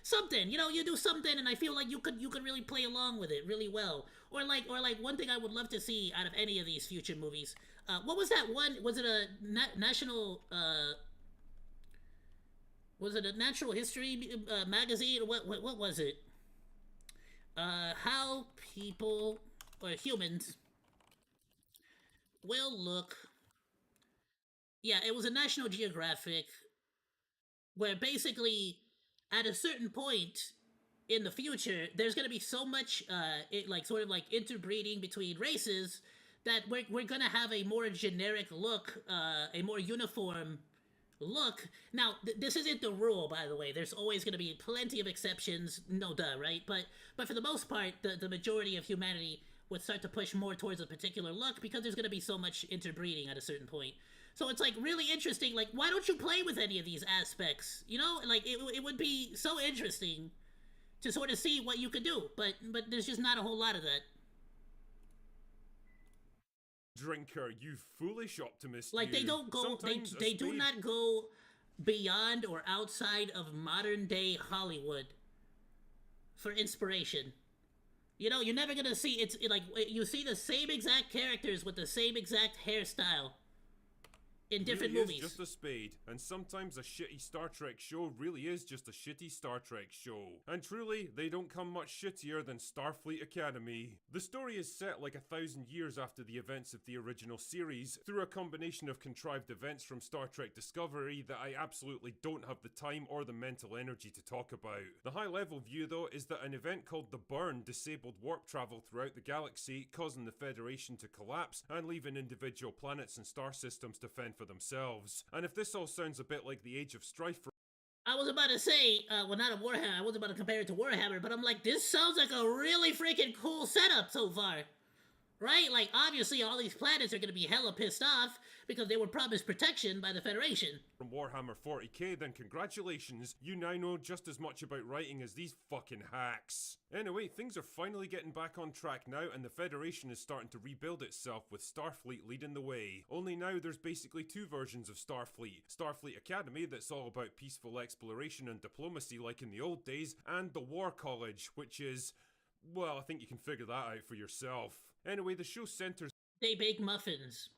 [SPEAKER 1] something. You know, you do something, and I feel like you could really play along with it really well. Or like one thing I would love to see out of any of these future movies. What was that one? Was it a national? Was it a natural history magazine? What was it? How people or humans will look. Yeah, it was a National Geographic where basically at a certain point in the future there's going to be so much like sort of like interbreeding between races that we're going to have a more generic look, a more uniform look. Now this isn't the rule, by the way. There's always going to be plenty of exceptions, no duh, right? But for the most part, the majority of humanity would start to push more towards a particular look because there's going to be so much interbreeding at a certain point. So it's like really interesting. Like, why don't you play with any of these aspects? You know, like it would be so interesting to sort of see what you could do. But there's just not a whole lot of that.
[SPEAKER 16] Drinker, you foolish optimist.
[SPEAKER 1] Like, they don't go. They do not go beyond or outside of modern day Hollywood for inspiration. You know, you're never gonna see like you see the same exact characters with the same exact hairstyle in different
[SPEAKER 16] really
[SPEAKER 1] movies.
[SPEAKER 16] Is just a spade, and sometimes a shitty Star Trek show really is just a shitty Star Trek show. And truly, they don't come much shittier than Starfleet Academy. The story is set like 1,000 years after the events of the original series, through a combination of contrived events from Star Trek Discovery that I absolutely don't have the time or the mental energy to talk about. The high level view though is that an event called the Burn disabled warp travel throughout the galaxy, causing the Federation to collapse and leaving individual planets and star systems to fend for themselves. And if this all sounds a bit like the Age of Strife for
[SPEAKER 1] I was about to say, well, not a Warhammer. I was about to compare it to Warhammer, but I'm like, this sounds like a really freaking cool setup so far. Right? Like, obviously, all these planets are going to be hella pissed off because they were promised protection by the Federation.
[SPEAKER 16] From Warhammer 40k, then congratulations, you now know just as much about writing as these fucking hacks. Anyway, things are finally getting back on track now, and the Federation is starting to rebuild itself with Starfleet leading the way. Only now there's basically two versions of Starfleet. Starfleet Academy, that's all about peaceful exploration and diplomacy like in the old days, and the War College, which is, well, I think you can figure that out for yourself. Anyway, the show centers
[SPEAKER 1] They bake muffins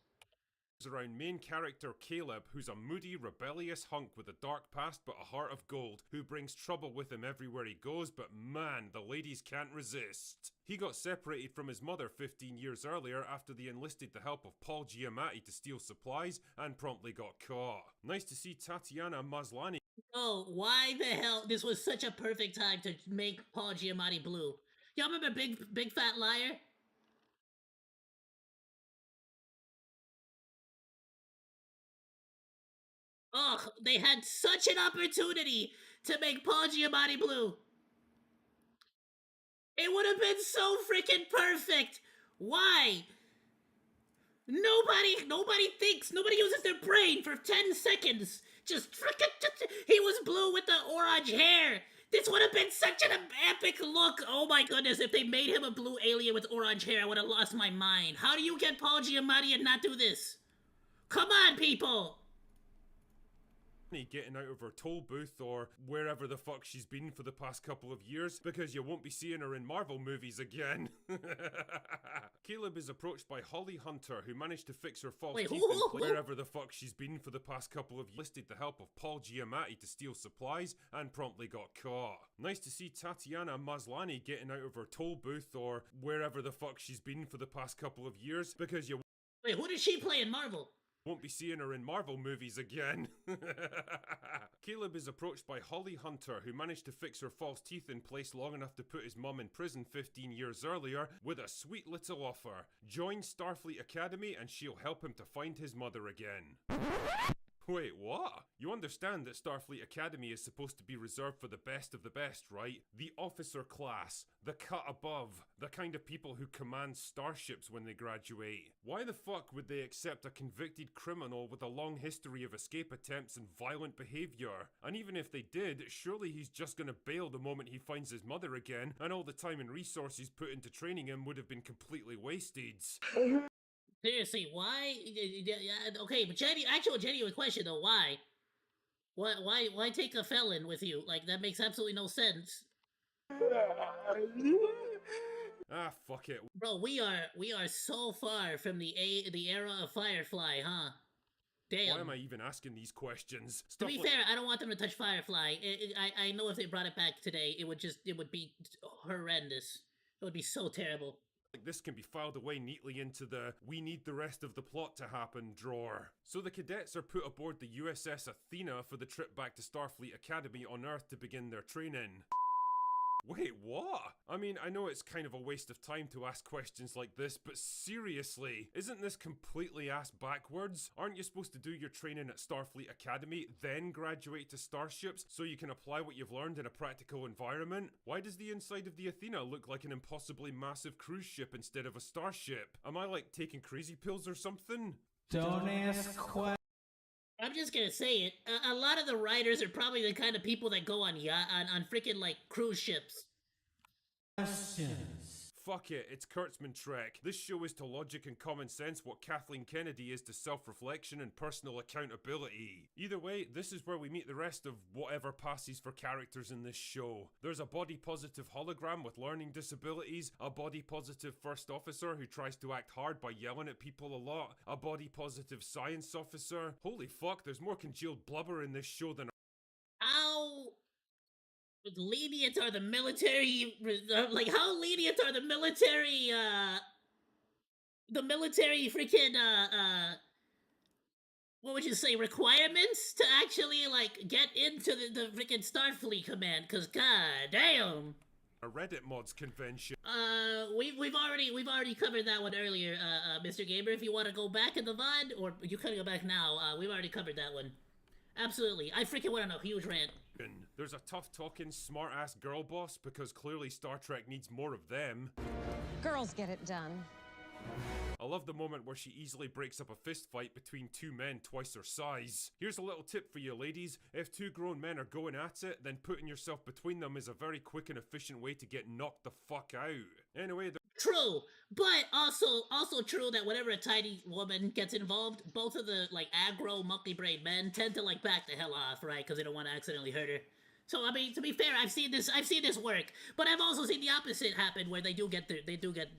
[SPEAKER 16] around main character Caleb, who's a moody, rebellious hunk with a dark past but a heart of gold, who brings trouble with him everywhere he goes, but man, the ladies can't resist. He got separated from his mother 15 years earlier after they enlisted the help of Paul Giamatti to steal supplies and promptly got caught. Nice to see Tatiana Maslany.
[SPEAKER 1] Oh, why the hell? This was such a perfect time to make Paul Giamatti blue. Y'all remember Big Fat Liar? Ugh, they had such an opportunity to make Paul Giamatti blue. It would have been so freaking perfect. Why? Nobody thinks. Nobody uses their brain for 10 seconds. Just he was blue with the orange hair. This would have been such an epic look. Oh my goodness, if they made him a blue alien with orange hair, I would have lost my mind. How do you get Paul Giamatti and not do this? Come on, people.
[SPEAKER 16] Getting out of her toll booth or wherever the fuck she's been for the past couple of years, because you won't be seeing her in Marvel movies again. Caleb is approached by Holly Hunter, who managed to fix her false teeth wherever the fuck she's been for the past couple of years. Listed the help of Paul Giamatti to steal supplies and promptly got caught. Nice to see Tatiana Maslany getting out of her toll booth or wherever the fuck she's been for the past couple of years, because you
[SPEAKER 1] Wait, who did she play in Marvel?
[SPEAKER 16] Won't be seeing her in Marvel movies again. Caleb is approached by Holly Hunter, who managed to fix her false teeth in place long enough to put his mum in prison 15 years earlier, with a sweet little offer. Join Starfleet Academy and she'll help him to find his mother again. Wait, what? You understand that Starfleet Academy is supposed to be reserved for the best of the best, right? The officer class, the cut above, the kind of people who command starships when they graduate. Why the fuck would they accept a convicted criminal with a long history of escape attempts and violent behavior? And even if they did, surely he's just gonna bail the moment he finds his mother again, and all the time and resources put into training him would have been completely wasted.
[SPEAKER 1] Seriously, why? Okay, but genuine question though, why? Why take a felon with you? Like, that makes absolutely no sense.
[SPEAKER 16] Ah, fuck it.
[SPEAKER 1] Bro, we are so far from the era of Firefly, huh? Damn.
[SPEAKER 16] Why am I even asking these questions?
[SPEAKER 1] To be fair, I don't want them to touch Firefly. I know if they brought it back today, it would be horrendous. It would be so terrible.
[SPEAKER 16] Like this can be filed away neatly into the "we need the rest of the plot to happen" drawer. So the cadets are put aboard the USS Athena for the trip back to Starfleet Academy on Earth to begin their training. Wait, what? I mean, I know it's kind of a waste of time to ask questions like this, but seriously, isn't this completely ass backwards? Aren't you supposed to do your training at Starfleet Academy, then graduate to starships so you can apply what you've learned in a practical environment? Why does the inside of the Athena look like an impossibly massive cruise ship instead of a starship? Am I like taking crazy pills or something?
[SPEAKER 12] Don't ask questions.
[SPEAKER 1] I'm just gonna say it. A lot of the writers are probably the kind of people that go on freaking like cruise ships.
[SPEAKER 16] Fuck it, it's Kurtzman Trek. This show is to logic and common sense what Kathleen Kennedy is to self-reflection and personal accountability. Either way, this is where we meet the rest of whatever passes for characters in this show. There's a body-positive hologram with learning disabilities, a body-positive first officer who tries to act hard by yelling at people a lot, a body-positive science officer. Holy fuck, there's more congealed blubber in this show than
[SPEAKER 1] How lenient are the military, like, how lenient are the military freaking, what would you say, requirements to actually, like, get into the freaking Starfleet command? Cause god damn!
[SPEAKER 16] a Reddit mods convention.
[SPEAKER 1] We've already covered that one earlier, Mr. Gamer. If you want to go back in the VOD, or you can go back now, we've already covered that one. Absolutely. I freaking went on a huge rant.
[SPEAKER 16] There's a tough-talking, smart-ass girl boss, because clearly Star Trek needs more of them.
[SPEAKER 17] Girls get it done.
[SPEAKER 16] I love the moment where she easily breaks up a fist fight between two men twice her size. Here's a little tip for you ladies. If two grown men are going at it, then putting yourself between them is a very quick and efficient way to get knocked the fuck out. Anyway,
[SPEAKER 1] True, but also true that whenever a tiny woman gets involved, both of the, like, aggro monkey brain men tend to, like, back the hell off, right? Because they don't want to accidentally hurt her. So, I mean, to be fair, I've seen this work, but I've also seen the opposite happen, where they do get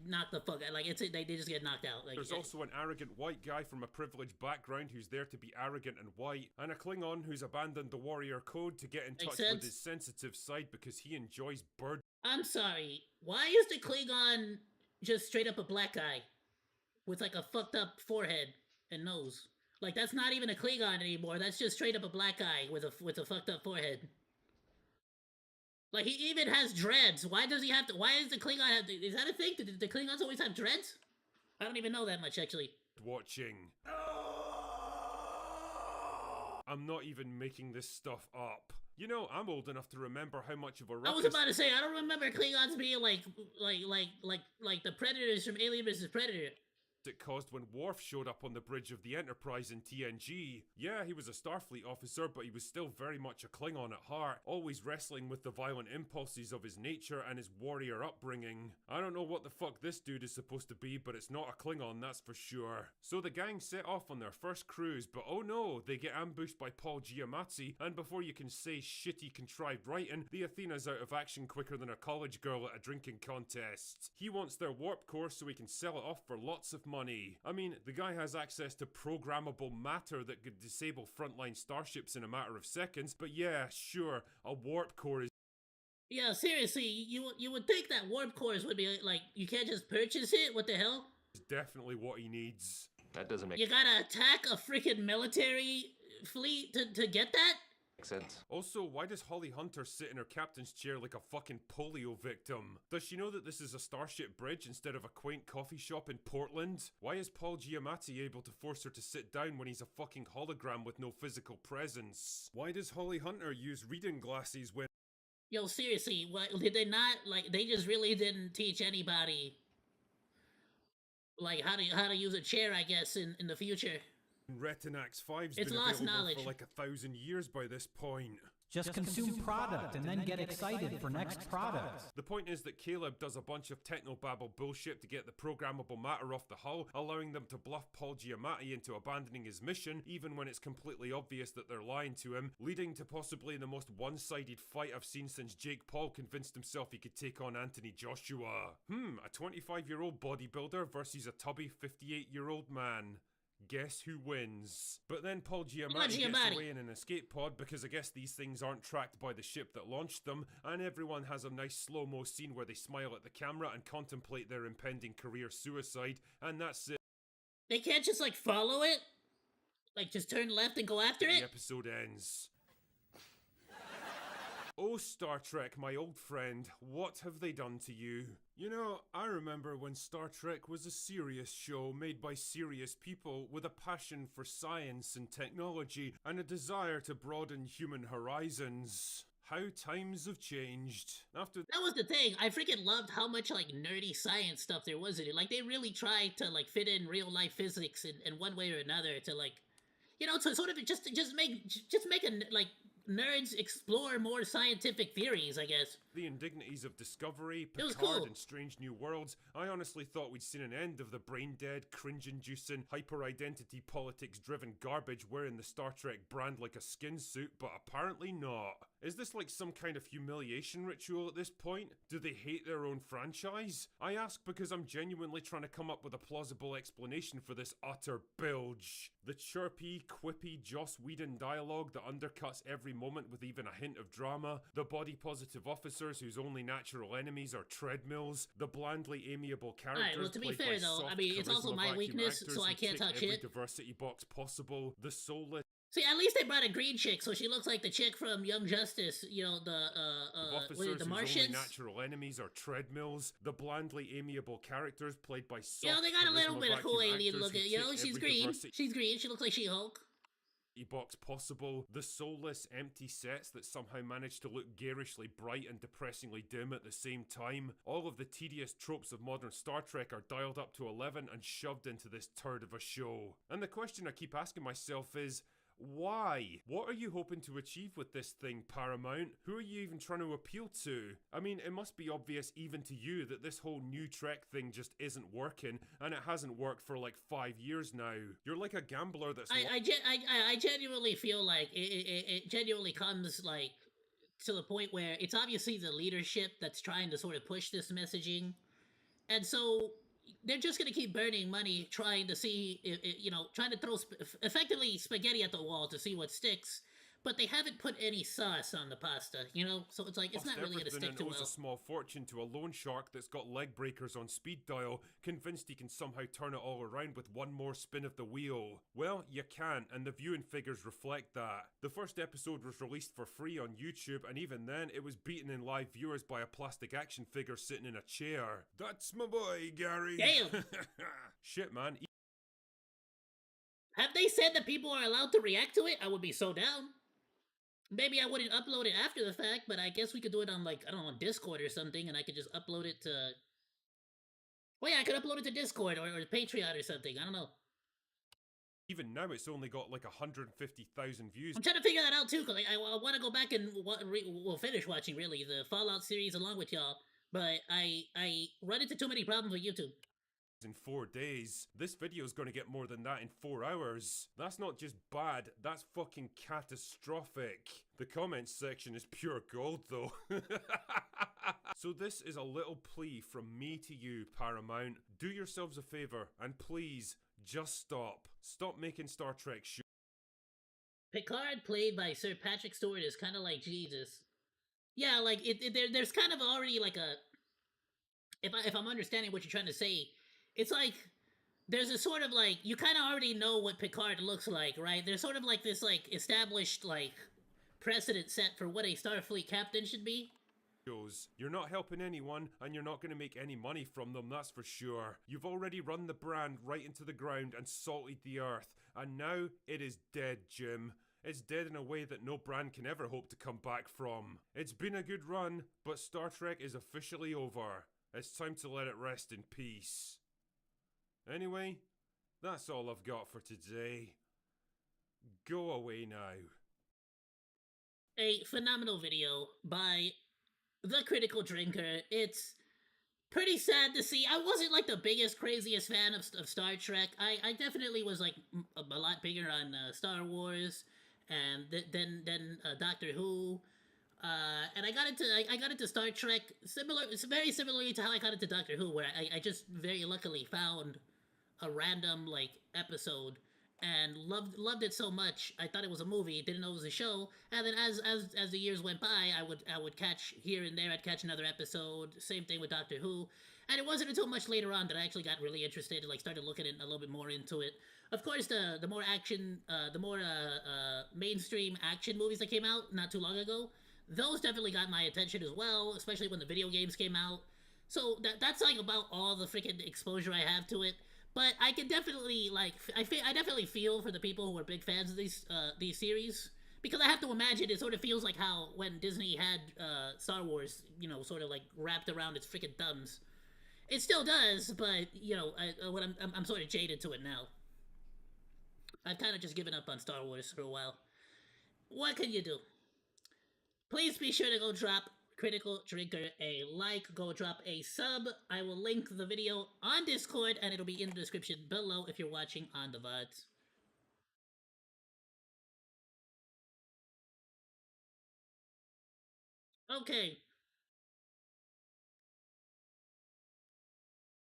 [SPEAKER 1] knocked the fuck out. Like, they just get knocked out. Like,
[SPEAKER 16] there's also an arrogant white guy from a privileged background who's there to be arrogant and white, and a Klingon who's abandoned the warrior code to get in touch with his sensitive side because he enjoys bird.
[SPEAKER 1] I'm sorry, why is the Klingon just straight up a black guy with, like, a fucked up forehead and nose? Like, that's not even a Klingon anymore. That's just straight up a black guy with a fucked up forehead. Like, he even has dreads. Why does he have to? Why does the Klingon have to? Is that a thing? Do the Klingons always have dreads? I don't even know that much, actually.
[SPEAKER 16] Watching. I'm not even making this stuff up. You know, I'm old enough to remember how much of a ruckus—
[SPEAKER 1] I was about to say, I don't remember Klingons being like the Predators from Alien vs. Predator.
[SPEAKER 16] It caused when Worf showed up on the bridge of the Enterprise in TNG. Yeah, he was a Starfleet officer, but he was still very much a Klingon at heart, always wrestling with the violent impulses of his nature and his warrior upbringing. I don't know what the fuck this dude is supposed to be, but it's not a Klingon, that's for sure. So the gang set off on their first cruise, but oh no, they get ambushed by Paul Giamatti, and before you can say shitty contrived writing, the Athena's out of action quicker than a college girl at a drinking contest. He wants their warp core so he can sell it off for lots of money. I mean, the guy has access to programmable matter that could disable frontline starships in a matter of seconds, but yeah, sure, a warp core is—
[SPEAKER 1] Yeah, seriously, you would think that warp cores would be like, you can't just purchase it? What the hell?
[SPEAKER 16] definitely what he needs.
[SPEAKER 18] That doesn't make—
[SPEAKER 1] You gotta attack a freaking military fleet to get that?
[SPEAKER 16] Also, why does Holly Hunter sit in her captain's chair like a fucking polio victim? Does she know that this is a starship bridge instead of a quaint coffee shop in Portland? Why is Paul Giamatti able to force her to sit down when he's a fucking hologram with no physical presence? Why does Holly Hunter use reading glasses when—
[SPEAKER 1] Yo, seriously, what did they not, like, they just really didn't teach anybody, like, how to use a chair, I guess, in the future.
[SPEAKER 16] Retinax 5's
[SPEAKER 1] It's
[SPEAKER 16] been
[SPEAKER 1] lost
[SPEAKER 16] available
[SPEAKER 1] knowledge.
[SPEAKER 16] for like 1,000 years by this point?
[SPEAKER 18] Just consume product and then get excited for next product.
[SPEAKER 16] The point is that Caleb does a bunch of technobabble bullshit to get the programmable matter off the hull, allowing them to bluff Paul Giamatti into abandoning his mission, even when it's completely obvious that they're lying to him, leading to possibly the most one-sided fight I've seen since Jake Paul convinced himself he could take on Anthony Joshua. A 25-year-old bodybuilder versus a tubby 58-year-old man. Guess who wins? But then Paul Giamatti gets away in an escape pod because I guess these things aren't tracked by the ship that launched them, and everyone has a nice slow-mo scene where they smile at the camera and contemplate their impending career suicide, and that's it.
[SPEAKER 1] They can't just, like, follow it? Like, just turn left and go after it?
[SPEAKER 16] The episode ends. Oh, Star Trek, my old friend, what have they done to you? You know, I remember when Star Trek was a serious show made by serious people with a passion for science and technology and a desire to broaden human horizons. How times have changed. After
[SPEAKER 1] that was the thing. I freaking loved how much, like, nerdy science stuff there was in it. Like, they really tried to, like, fit in real life physics in one way or another to, like, you know, to sort of just make a, like, nerds explore more scientific theories, I guess.
[SPEAKER 16] The indignities of Discovery,
[SPEAKER 1] It was
[SPEAKER 16] Picard,
[SPEAKER 1] cool.
[SPEAKER 16] and Strange New Worlds, I honestly thought we'd seen an end of the brain-dead, cringe-inducing, hyper-identity politics-driven garbage wearing the Star Trek brand like a skin suit, but apparently not. Is this like some kind of humiliation ritual at this point? Do they hate their own franchise? I ask because I'm genuinely trying to come up with a plausible explanation for this utter bilge. The chirpy, quippy Joss Whedon dialogue that undercuts every moment with even a hint of drama, the body-positive officers whose only natural enemies are treadmills, the blandly amiable characters.
[SPEAKER 1] Alright, well, to be
[SPEAKER 16] played
[SPEAKER 1] fair
[SPEAKER 16] by
[SPEAKER 1] though,
[SPEAKER 16] soft,
[SPEAKER 1] I mean, it's also
[SPEAKER 16] charisma
[SPEAKER 1] my
[SPEAKER 16] vacuum
[SPEAKER 1] weakness,
[SPEAKER 16] actors
[SPEAKER 1] so I
[SPEAKER 16] who
[SPEAKER 1] can't
[SPEAKER 16] tick
[SPEAKER 1] talk
[SPEAKER 16] every
[SPEAKER 1] shit.
[SPEAKER 16] diversity box possible, the soulless
[SPEAKER 1] See, at least they brought a green chick, so she looks like the chick from Young Justice, you know,
[SPEAKER 16] officers
[SPEAKER 1] what is it, the
[SPEAKER 16] whose
[SPEAKER 1] Martians?
[SPEAKER 16] only natural enemies are treadmills, the blandly amiable characters played by soft,
[SPEAKER 1] You know, they got a little
[SPEAKER 16] charisma
[SPEAKER 1] bit of
[SPEAKER 16] vacuum
[SPEAKER 1] cool alien
[SPEAKER 16] actors
[SPEAKER 1] looking,
[SPEAKER 16] who
[SPEAKER 1] you know,
[SPEAKER 16] tick
[SPEAKER 1] she's
[SPEAKER 16] every
[SPEAKER 1] green.
[SPEAKER 16] diversity
[SPEAKER 1] She's green, she looks like She-Hulk.
[SPEAKER 16] Box possible, the soulless, empty sets that somehow manage to look garishly bright and depressingly dim at the same time. All of the tedious tropes of modern Star Trek are dialed up to 11 and shoved into this turd of a show. And the question I keep asking myself is, why? What are you hoping to achieve with this thing, Paramount? Who are you even trying to appeal to? I mean, it must be obvious even to you that this whole new Trek thing just isn't working, and it hasn't worked for like 5 years now. You're like a gambler that's...
[SPEAKER 1] I genuinely feel like it genuinely comes, like, to the point where it's obviously the leadership that's trying to sort of push this messaging, and so they're just gonna keep burning money trying to see, you know, trying to throw effectively spaghetti at the wall to see what sticks, but they haven't put any sauce on the pasta, you know? So it's like, it's not really gonna stick too well.
[SPEAKER 16] A small fortune to a loan shark that's got leg breakers on speed dial, convinced he can somehow turn it all around with one more spin of the wheel. Well, you can't, and the viewing figures reflect that. The first episode was released for free on YouTube, and even then, it was beaten in live viewers by a plastic action figure sitting in a chair. That's my boy, Gary.
[SPEAKER 1] Damn!
[SPEAKER 16] Shit, man.
[SPEAKER 1] Have they said that people are allowed to react to it? I would be so down. Maybe I wouldn't upload it after the fact, but I guess we could do it on, like, I don't know, on Discord or something, and I could just upload it to... Well, yeah, I could upload it to Discord or Patreon or something, I don't know.
[SPEAKER 16] Even now, it's only got like 150,000 views.
[SPEAKER 1] I'm trying to figure that out too, because I want to go back and finish watching, really, the Fallout series along with y'all, but I run into too many problems with YouTube.
[SPEAKER 16] In 4 days. This video is going to get more than that in 4 hours. That's not just bad, that's fucking catastrophic. The comments section is pure gold though. So this is a little plea from me to you, Paramount. Do yourselves a favor and please just stop. Stop making Star Trek shit.
[SPEAKER 1] Picard, played by Sir Patrick Stewart, is kind of like Jesus. Yeah, like there's kind of already like a, if I'm understanding what you're trying to say, it's like, there's a sort of like, you kind of already know what Picard looks like, right? There's sort of like this like established like precedent set for what a Starfleet captain should be.
[SPEAKER 16] You're not helping anyone, and you're not going to make any money from them, that's for sure. You've already run the brand right into the ground and salted the earth, and now it is dead, Jim. It's dead in a way that no brand can ever hope to come back from. It's been a good run, but Star Trek is officially over. It's time to let it rest in peace. Anyway, that's all I've got for today. Go away now.
[SPEAKER 1] A phenomenal video by The Critical Drinker. It's pretty sad to see. I wasn't like the biggest, craziest fan of Star Trek. I definitely was like a lot bigger on Star Wars, and then Doctor Who. And I got into Star Trek very similarly to how I got into Doctor Who, where I just very luckily found a random like episode and loved it so much. I thought it was a movie, didn't know it was a show. And then as the years went by, I would catch here and there. I'd catch another episode. Same thing with Doctor Who. And it wasn't until much later on that I actually got really interested and like started looking a little bit more into it. Of course, the more action, the more mainstream action movies that came out not too long ago, those definitely got my attention as well, especially when the video games came out. So that's like about all the freaking exposure I have to it. But I can definitely like I definitely feel for the people who are big fans of these series, because I have to imagine it sort of feels like how when Disney had Star Wars, you know, sort of like wrapped around its freaking thumbs. It still does, but you know, I'm sort of jaded to it now. I've kind of just given up on Star Wars for a while. What can you do? Please be sure to go drop Critical Drinker a like, go drop a sub. I will link the video on Discord, and it'll be in the description below if you're watching on the VODs. Okay.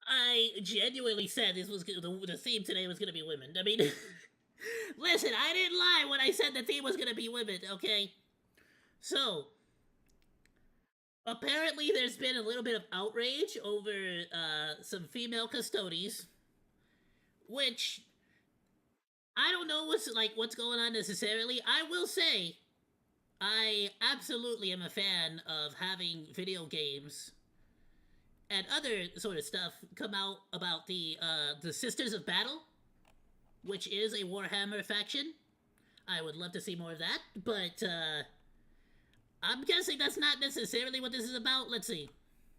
[SPEAKER 1] I genuinely said this was the theme today was gonna be women. I mean, listen, I didn't lie when I said the theme was gonna be women, okay? So, apparently there's been a little bit of outrage over some female custodies, which I don't know what's going on necessarily. I will say I absolutely am a fan of having video games and other sort of stuff come out about the Sisters of Battle, which is a Warhammer faction. I would love to see more of that, but I'm guessing that's not necessarily what this is about. Let's see.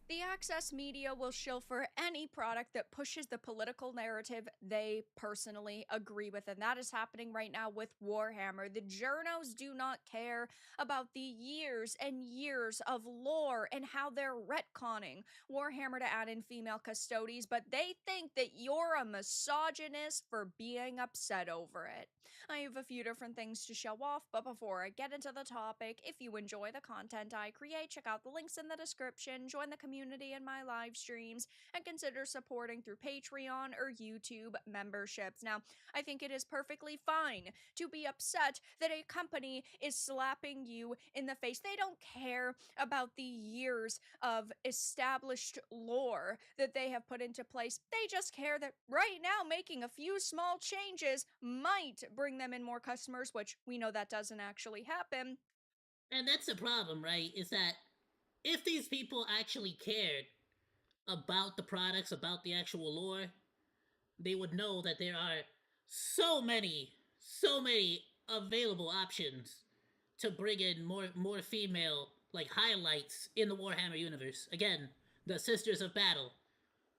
[SPEAKER 19] The access media will shill for any product that pushes the political narrative they personally agree with, and that is happening right now with Warhammer. The journos do not care about the years and years of lore and how they're retconning Warhammer to add in female custodies, but they think that you're a misogynist for being upset over it. I have a few different things to show off, but before I get into the topic, if you enjoy the content I create, check out the links in the description, join the community in my live streams, and consider supporting through Patreon or YouTube memberships. Now, I think it is perfectly fine to be upset that a company is slapping you in the face. They don't care about the years of established lore that they have put into place. They just care that right now making a few small changes might bring them in more customers, which we know that doesn't actually happen.
[SPEAKER 1] And that's the problem, right? Is that if these people actually cared about the products, about the actual lore, they would know that there are so many available options to bring in more female like highlights in the Warhammer universe. Again, the Sisters of Battle.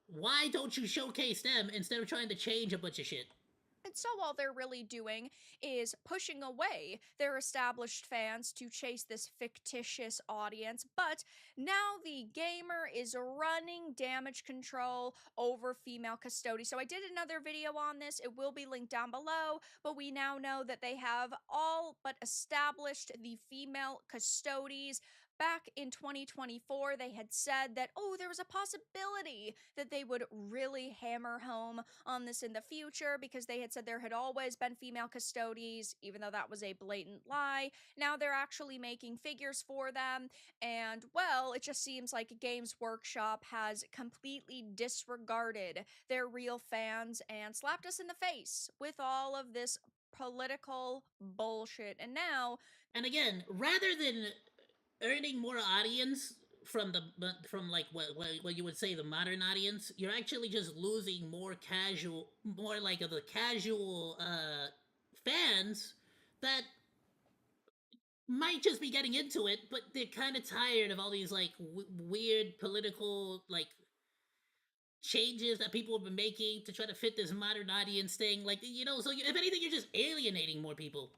[SPEAKER 1] Why don't you showcase them instead of trying to change a bunch of shit?
[SPEAKER 19] And so all they're really doing is pushing away their established fans to chase this fictitious audience. But now the gamer is running damage control over female custody. So I did another video on this. It will be linked down below. But we now know that they have all but established the female custodies. Back in 2024, they had said that, oh, there was a possibility that they would really hammer home on this in the future because they had said there had always been female custodies, even though that was a blatant lie. Now they're actually making figures for them, and, well, it just seems like Games Workshop has completely disregarded their real fans and slapped us in the face with all of this political bullshit. And now,
[SPEAKER 1] And again, rather than earning more audience from like what you would say the modern audience, you're actually just losing more casual, more like of the casual fans that might just be getting into it, but they're kind of tired of all these like weird political like changes that people have been making to try to fit this modern audience thing. Like, you know, so if anything, you're just alienating more people.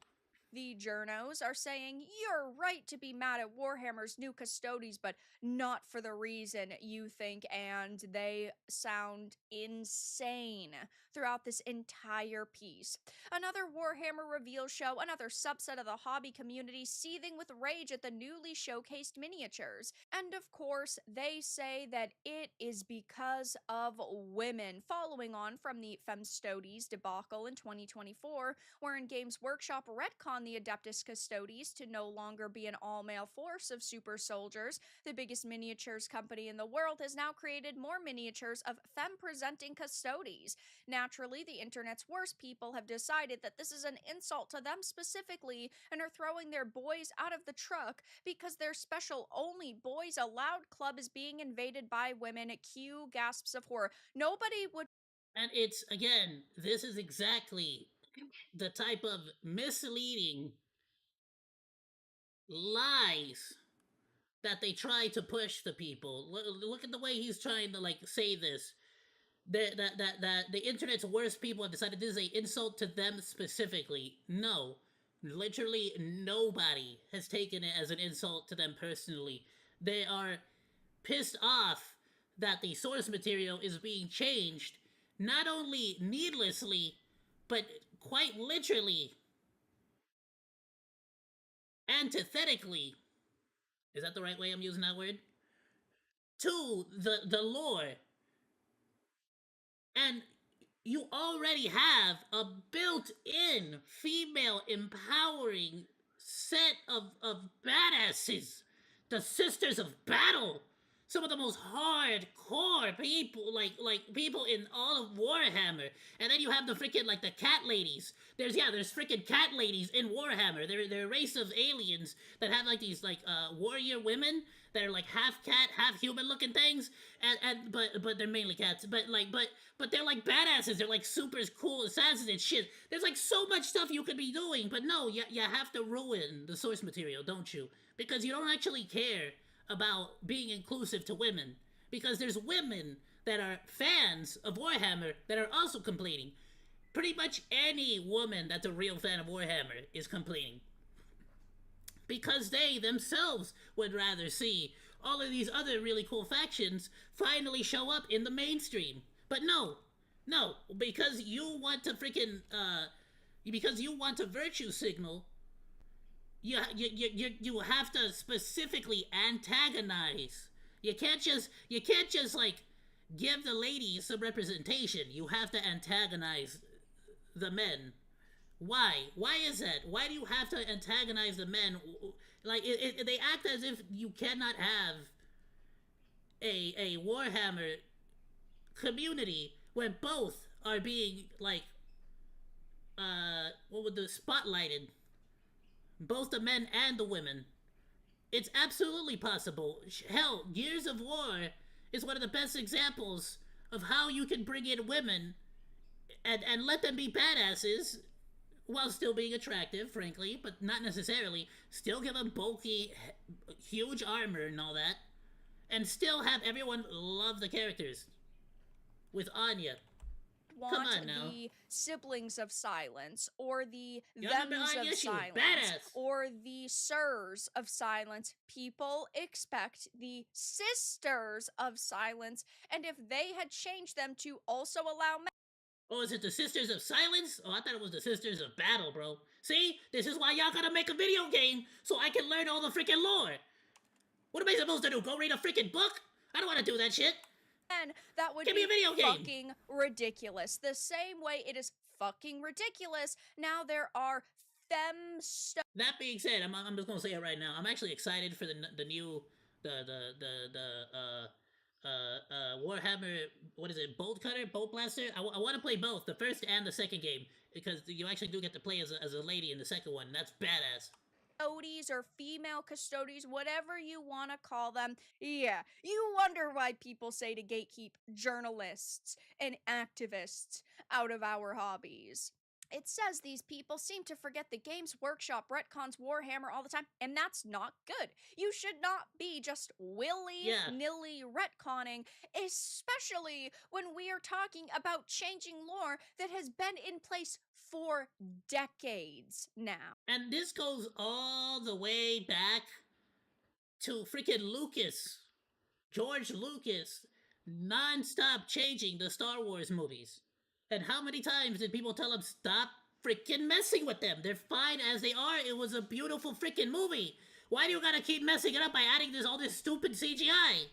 [SPEAKER 19] the journos are saying you're right to be mad at Warhammer's new custodies, but not for the reason you think, and they sound insane throughout this entire piece. Another Warhammer reveal show, another subset of the hobby community seething with rage at the newly showcased miniatures. And of course, they say that it is because of women, following on from the Femstodes debacle in 2024, wherein Games Workshop retconned the Adeptus Custodes to no longer be an all-male force of super soldiers. The biggest miniatures company in the world has now created more miniatures of femme-presenting custodes. Naturally, the internet's worst people have decided that this is an insult to them specifically and are throwing their boys out of the truck because their special only boys allowed club is being invaded by women. Cue gasps of horror. Nobody would.
[SPEAKER 1] And it's, again, this is exactly the type of misleading lies that they try to push to people. Look at the way he's trying to like say this. That the internet's worst people have decided this is an insult to them specifically. No, literally nobody has taken it as an insult to them personally. They are pissed off that the source material is being changed, not only needlessly, but quite literally, antithetically. Is that the right way I'm using that word? To the lore. And you already have a built-in female empowering set of badasses. The Sisters of Battle. Some of the most hardcore people, like people in all of Warhammer. And then you have the freaking, like, the cat ladies. There's freaking cat ladies in Warhammer. They're a race of aliens that have, like, these, like, warrior women that are, like, half cat, half human looking things. But they're mainly cats. But they're, like, badasses. They're, like, super cool assassins and shit. There's, like, so much stuff you could be doing. But no, you have to ruin the source material, don't you? Because you don't actually care about being inclusive to women, because there's women that are fans of Warhammer that are also complaining. Pretty much any woman that's a real fan of Warhammer is complaining, because they themselves would rather see all of these other really cool factions finally show up in the mainstream. But no, because you want to freaking because you want to virtue signal, you have to specifically antagonize. You can't just like give the ladies some representation. You have to antagonize the men. Why? Why is that? Why do you have to antagonize the men? Like they act as if you cannot have a Warhammer community when both are being like spotlighted. Both the men and the women. It's absolutely possible. Hell, Gears of War is one of the best examples of how you can bring in women and let them be badasses while still being attractive, frankly, but not necessarily. Still give them bulky, huge armor and all that, and still have everyone love the characters. With Anya.
[SPEAKER 19] Want the siblings of silence, or the thems of silence, or the sirs of silence. People expect the sisters of silence, and if they had changed them to also allow men.
[SPEAKER 1] Oh, is it the Sisters of Silence? Oh, I thought it was the Sisters of Battle, bro. See? This is why y'all gotta make a video game, so I can learn all the freaking lore. What am I supposed to do? Go read a freaking book? I don't want to do that shit.
[SPEAKER 19] And that would
[SPEAKER 1] Give me a video game.
[SPEAKER 19] Fucking ridiculous. The same way it is fucking ridiculous. Now there are
[SPEAKER 1] That being said, I'm just gonna say it right now. I'm actually excited for the new Warhammer, what is it, Bolt Cutter, Bolt Blaster? I want to play both, the first and the second game. because you actually do get to play as a lady in the second one, and that's badass.
[SPEAKER 19] Custodies or female custodies, whatever you want to call them. Yeah, you wonder why people say to gatekeep journalists and activists out of our hobbies. It says these people seem to forget the Games Workshop retcons Warhammer all the time, and that's not good. You should not be just willy-nilly retconning, especially when we are talking about changing lore that has been in place for decades now.
[SPEAKER 1] And this goes all the way back to freaking Lucas. George Lucas non-stop changing the Star Wars movies. And how many times did people tell him stop freaking messing with them? They're fine as they are. It was a beautiful freaking movie. Why do you gotta keep messing it up by adding all this stupid CGI?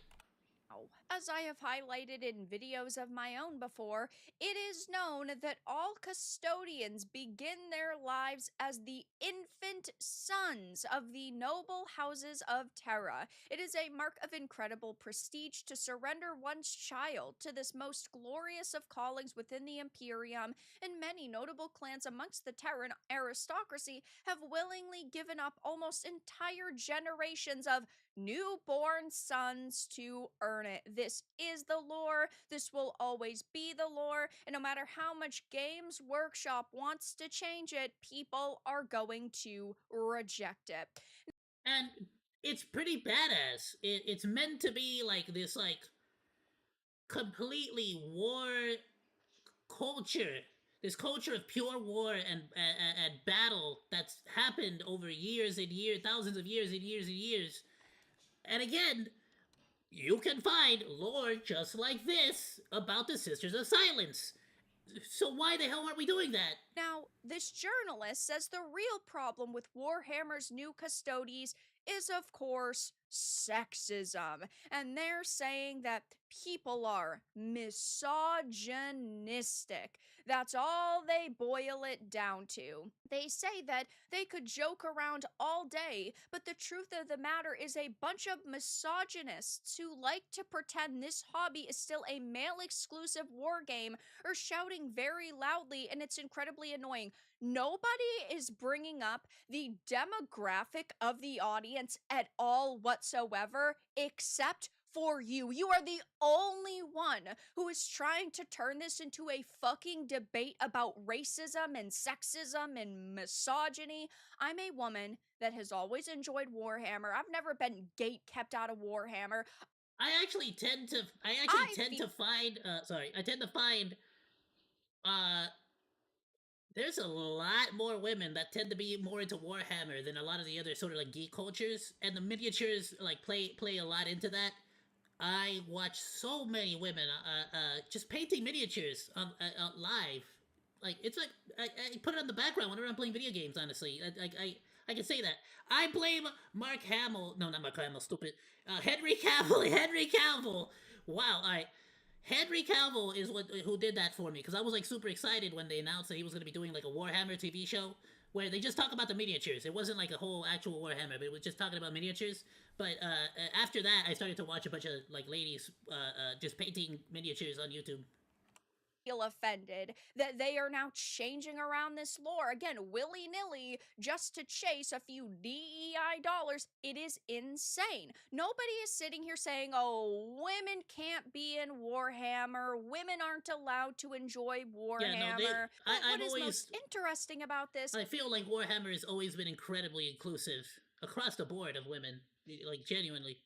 [SPEAKER 19] As I have highlighted in videos of my own before, it is known that all custodians begin their lives as the infant sons of the noble houses of Terra. It is a mark of incredible prestige to surrender one's child to this most glorious of callings within the Imperium, and many notable clans amongst the Terran aristocracy have willingly given up almost entire generations of newborn sons to earn it. This is the lore. This will always be the lore. And no matter how much Games Workshop wants to change it, people are going to reject it.
[SPEAKER 1] And it's pretty badass. It's meant to be like this, like, completely war culture. This culture of pure war and battle that's happened over years and years, thousands of years and years and years. And again, you can find lore just like this about the Sisters of Silence. So why the hell aren't we doing that?
[SPEAKER 19] Now, this journalist says the real problem with Warhammer's new custodies is, of course, sexism. And they're saying that people are misogynistic. That's all they boil it down to. They say that they could joke around all day, but the truth of the matter is a bunch of misogynists who like to pretend this hobby is still a male-exclusive war game are shouting very loudly, and it's incredibly annoying. Nobody is bringing up the demographic of the audience at all whatsoever, except for you. You are the only one who is trying to turn this into a fucking debate about racism and sexism and misogyny. I'm a woman that has always enjoyed Warhammer. I've never been gate kept out of Warhammer.
[SPEAKER 1] I tend to find there's a lot more women that tend to be more into Warhammer than a lot of the other sort of like geek cultures, and the miniatures like play a lot into that. I watch so many women just painting miniatures live. Like, it's like I put it on the background whenever I'm playing video games. Honestly, I can say that. I blame Mark Hamill. No, not Mark Hamill. Stupid. Henry Cavill. Henry Cavill. Wow. All right. Henry Cavill is who did that for me, because I was like super excited when they announced that he was going to be doing like a Warhammer TV show where they just talk about the miniatures. It wasn't like a whole actual Warhammer, but it was just talking about miniatures. But after that, I started to watch a bunch of like ladies just painting miniatures on YouTube.
[SPEAKER 19] Feel offended that they are now changing around this lore again willy-nilly just to chase a few DEI dollars. It is insane. Nobody is sitting here saying, oh, women can't be in Warhammer, women aren't allowed to enjoy Warhammer.
[SPEAKER 1] Yeah, no,
[SPEAKER 19] what is most interesting about this?
[SPEAKER 1] I feel like Warhammer has always been incredibly inclusive across the board of women, like genuinely.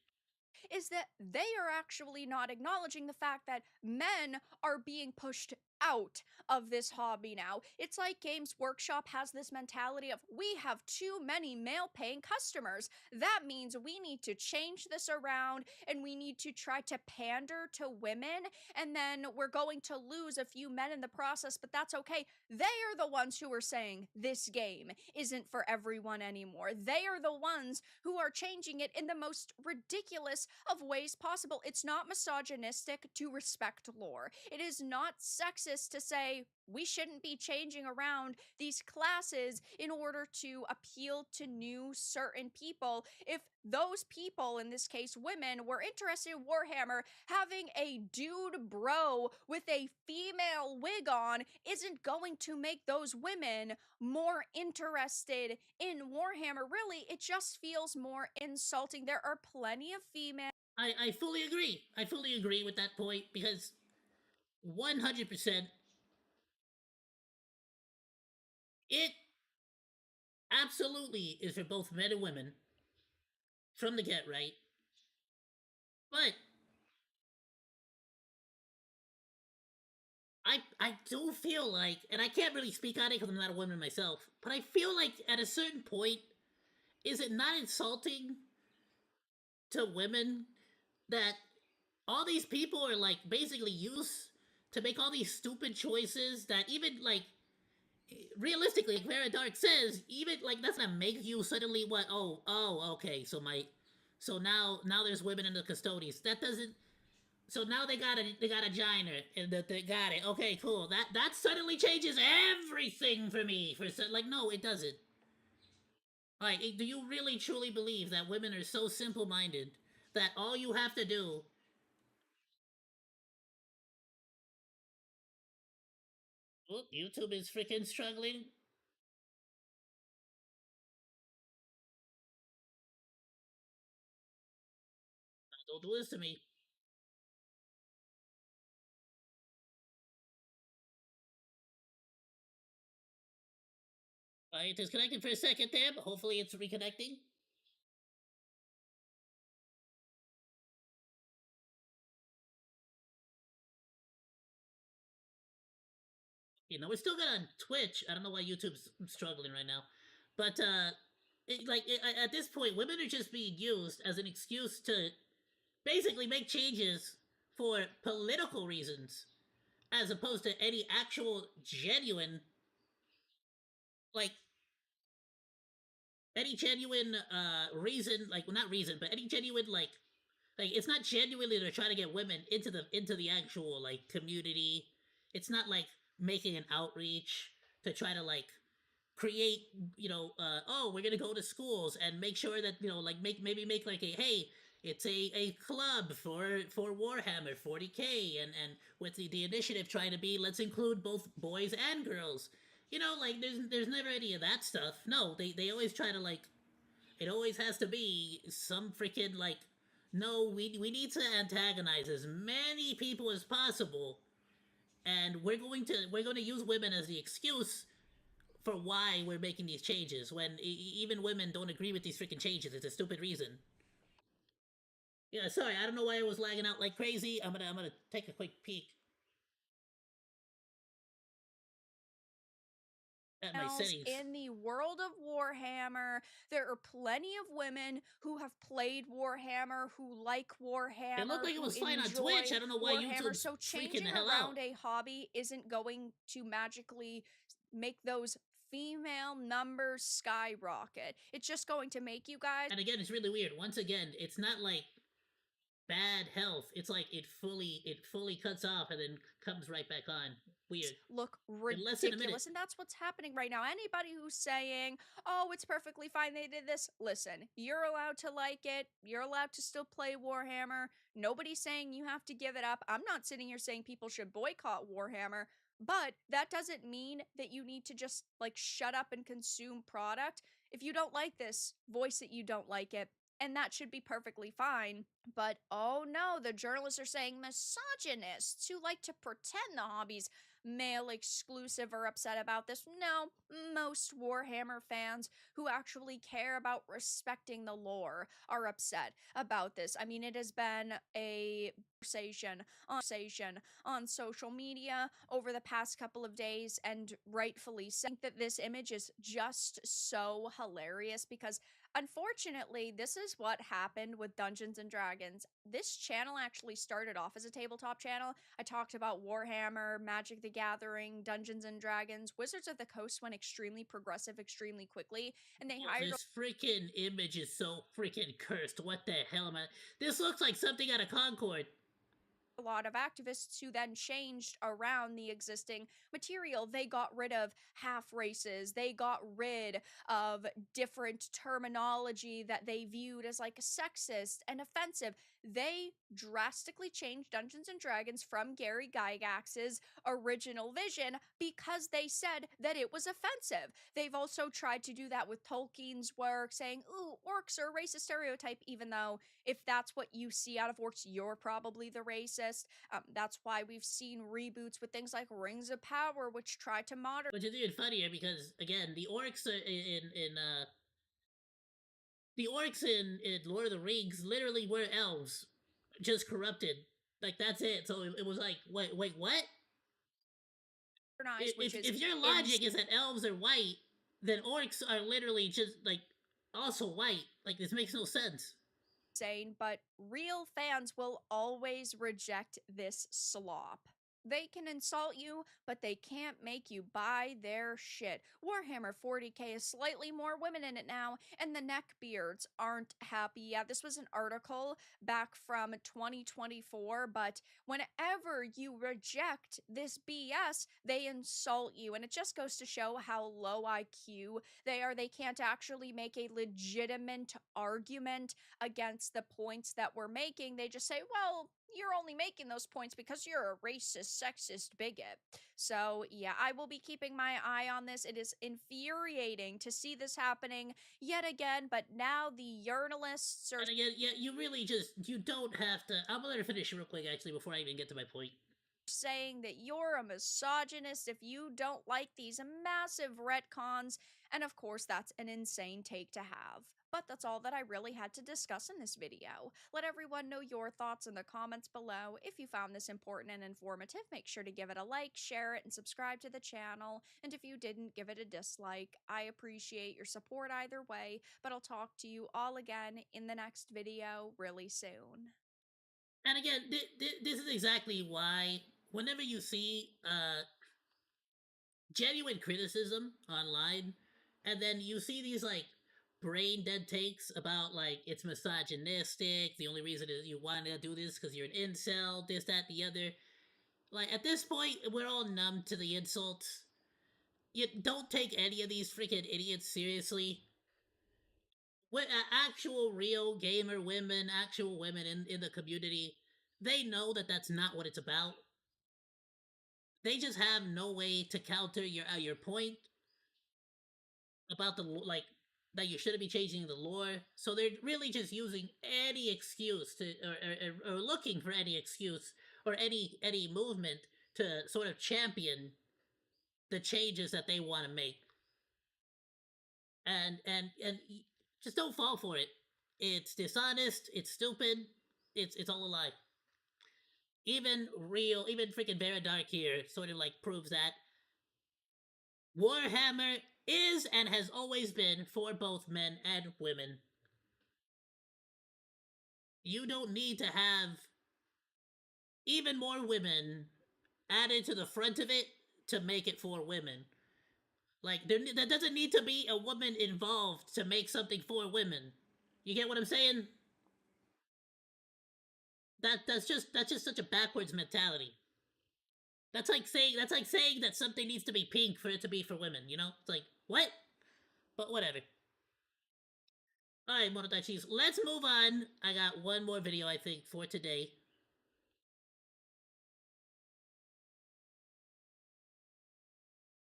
[SPEAKER 19] Is that they are actually not acknowledging the fact that men are being pushed out of this hobby now. It's like Games Workshop has this mentality of, we have too many male paying customers. That means we need to change this around and we need to try to pander to women, and then we're going to lose a few men in the process, but that's okay. They are the ones who are saying this game isn't for everyone anymore. They are the ones who are changing it in the most ridiculous of ways possible. It's not misogynistic to respect lore. It is not sexist basis to say we shouldn't be changing around these classes in order to appeal to new certain people. If those people, in this case women, were interested in Warhammer, having a dude bro with a female wig on isn't going to make those women more interested in Warhammer. Really, it just feels more insulting. There are plenty of female.
[SPEAKER 1] I fully agree. I fully agree with that point because 100% it absolutely is for both men and women from the get right. But I do feel like, and I can't really speak on it because I'm not a woman myself, but I feel like at a certain point, is it not insulting to women that all these people are like basically used to make all these stupid choices that even like realistically, like Vera Dark says, even like that's gonna make you suddenly what? Oh, okay. So now there's women in the custodies. That doesn't. So now they got a giner and they got it. Okay, cool. That suddenly changes everything for me. Like no, it doesn't. Like, do you really truly believe that women are so simple-minded that all you have to do? Oh, YouTube is freaking struggling. Don't do this to me. It disconnected for a second there, but hopefully it's reconnecting. You know, we're still good on Twitch. I don't know why YouTube's struggling right now. But, at this point, women are just being used as an excuse to basically make changes for political reasons, as opposed to any actual genuine, like, any genuine reason, like, well, not reason, but any genuine like it's not genuinely they're trying to get women into the actual like community. It's not like making an outreach to try to like create, oh, we're gonna go to schools and make sure that like make like a hey, it's a club for Warhammer 40K, and with the initiative trying to be let's include both boys and girls. Like there's never any of that stuff. No, they always try to like it always has to be some freaking like no, we need to antagonize as many people as possible, and we're going to use women as the excuse for why we're making these changes when even women don't agree with these freaking changes. It's a stupid reason. Yeah, sorry, I don't know why I was lagging out like crazy. I'm gonna take a quick peek at my settings.
[SPEAKER 19] In the world of Warhammer, there are plenty of women who have played Warhammer, who like Warhammer.
[SPEAKER 1] It looked like it was fine on Twitch. I don't know why YouTube's
[SPEAKER 19] so
[SPEAKER 1] freaking the
[SPEAKER 19] changing
[SPEAKER 1] hell
[SPEAKER 19] around
[SPEAKER 1] out.
[SPEAKER 19] a hobby isn't going to magically make those female numbers skyrocket. It's just going to make you guys.
[SPEAKER 1] And again, it's really weird. Once again, it's not like bad health. It's like it fully cuts off and then comes right back on. Weird.
[SPEAKER 19] Look ridiculous, and that's what's happening right now. Anybody who's saying, oh, it's perfectly fine they did this, listen, you're allowed to like it, you're allowed to still play Warhammer, nobody's saying you have to give it up. I'm not sitting here saying people should boycott Warhammer, but that doesn't mean that you need to just like shut up and consume product. If you don't like this, voice that you don't like it, and that should be perfectly fine. But oh no, the journalists are saying misogynists who like to pretend the hobby's male exclusive are upset about this. No, most Warhammer fans who actually care about respecting the lore are upset about this. I mean, it has been a conversation on social media over the past couple of days, and rightfully so. I think that this image is just so hilarious because unfortunately, this is what happened with Dungeons and Dragons. This channel actually started off as a tabletop channel. I talked about Warhammer, Magic the Gathering, Dungeons and Dragons. Wizards of the Coast went extremely progressive extremely quickly, and they hired.
[SPEAKER 1] This freaking image is so freaking cursed. What the hell, man? This looks like something out of Concord.
[SPEAKER 19] a lot of activists who then changed around the existing material. They got rid of half races, they got rid of different terminology that they viewed as like sexist and offensive. They drastically changed Dungeons and Dragons from Gary Gygax's original vision because they said that it was offensive. They've also tried to do that with Tolkien's work, saying, ooh, orcs are a racist stereotype, even though if that's what you see out of orcs, you're probably the racist. That's why we've seen reboots with things like Rings of Power, which try to modernize.
[SPEAKER 1] Which is even funnier because, again, the orcs in Lord of the Rings literally were elves, just corrupted. Like, that's it. So it was like, wait, what? If your logic is that elves are white, then orcs are literally just, like, also white. Like, this makes no sense.
[SPEAKER 19] Insane, but real fans will always reject this slop. They can insult you, but they can't make you buy their shit. Warhammer 40k is slightly more women in it now, and the neckbeards aren't happy. Yeah, this was an article back from 2024, but whenever you reject this BS, they insult you, and it just goes to show how low IQ they are. They can't actually make a legitimate argument against the points that we're making. They just say, well, you're only making those points because you're a racist, sexist bigot. So, yeah, I will be keeping my eye on this. It is infuriating to see this happening yet again, but now the journalists are...
[SPEAKER 1] And again, yeah, you don't have to... I'm gonna finish real quick, actually, before I even get to my point.
[SPEAKER 19] Saying that you're a misogynist if you don't like these massive retcons, and of course that's an insane take to have. But that's all that I really had to discuss in this video. Let everyone know your thoughts in the comments below. If you found this important and informative, make sure to give it a like, share it, and subscribe to the channel. And if you didn't, give it a dislike. I appreciate your support either way, but I'll talk to you all again in the next video really soon.
[SPEAKER 1] And again, this is exactly why whenever you see genuine criticism online, and then you see these like brain dead takes about like it's misogynistic, the only reason is you want to do this because you're an incel, this, that, the other. Like, at this point, we're all numb to the insults. You don't take any of these freaking idiots seriously. What actual real gamer women, actual women in the community, they know that that's not what it's about. They just have no way to counter your point about the, like, that you shouldn't be changing the lore. So they're really just using any excuse to, or looking for any excuse or any movement to sort of champion the changes that they want to make. And just don't fall for it. It's dishonest. It's stupid. It's all a lie. Even freaking Vera Dark here sort of like proves that Warhammer is and has always been for both men and women. You don't need to have even more women added to the front of it to make it for women. Like, there doesn't need to be a woman involved to make something for women. You get what I'm saying? That's just such a backwards mentality. That's like saying that something needs to be pink for it to be for women, you know? It's like, what? But whatever. Alright, Monotachis, let's move on. I got one more video, I think, for today.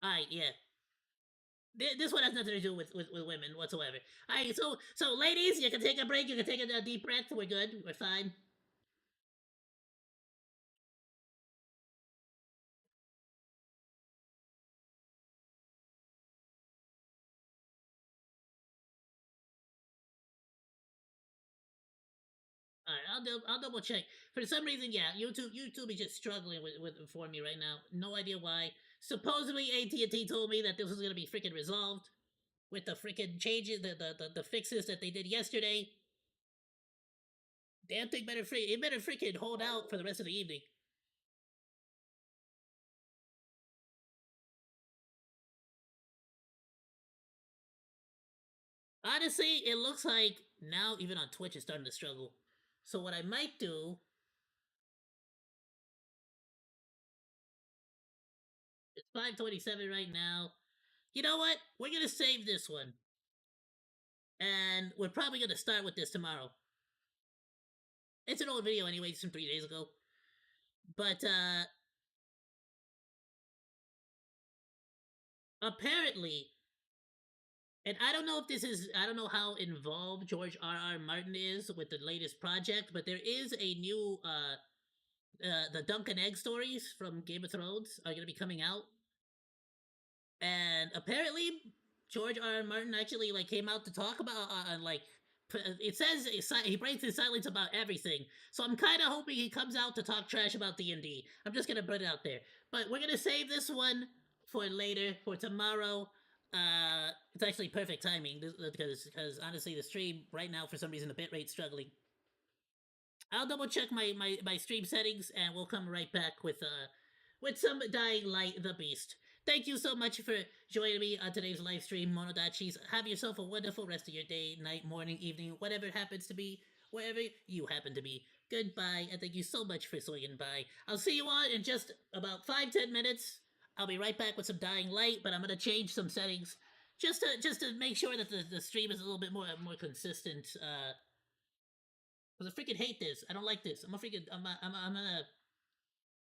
[SPEAKER 1] Alright, yeah. This one has nothing to do with women whatsoever. Alright, so ladies, you can take a break, you can take a deep breath, we're good, we're fine. Alright, I'll double check. For some reason, yeah, YouTube is just struggling for me right now. No idea why. Supposedly AT&T told me that this was gonna be freaking resolved with the freaking changes, the fixes that they did yesterday. Damn thing better freaking hold out for the rest of the evening. Honestly, it looks like now even on Twitch it's starting to struggle. So what I might do 5:27 right now. You know what? We're gonna save this one. And we're probably gonna start with this tomorrow. It's an old video anyway, it's from 3 days ago. But, apparently, and I don't know if this is, I don't know how involved George R.R. Martin is with the latest project, but there is a new, the Dunk and Egg stories from Game of Thrones are gonna be coming out. And apparently, George R.R. Martin actually, like, came out to talk about, like, it says he breaks his silence about everything. So I'm kind of hoping he comes out to talk trash about D&D. I'm just gonna put it out there. But we're gonna save this one for later, for tomorrow. It's actually perfect timing because honestly, the stream right now for some reason the bitrate's struggling. I'll double check my stream settings and we'll come right back with some Dying Light the Beast. Thank you so much for joining me on today's live stream, Monodachis. Have yourself a wonderful rest of your day, night, morning, evening, whatever it happens to be, wherever you happen to be. Goodbye, and thank you so much for swinging by. I'll see you all in just about 5-10 minutes. I'll be right back with some Dying Light, but I'm gonna change some settings just to make sure that the stream is a little bit more consistent. Because I freaking hate this. I don't like this. I'm gonna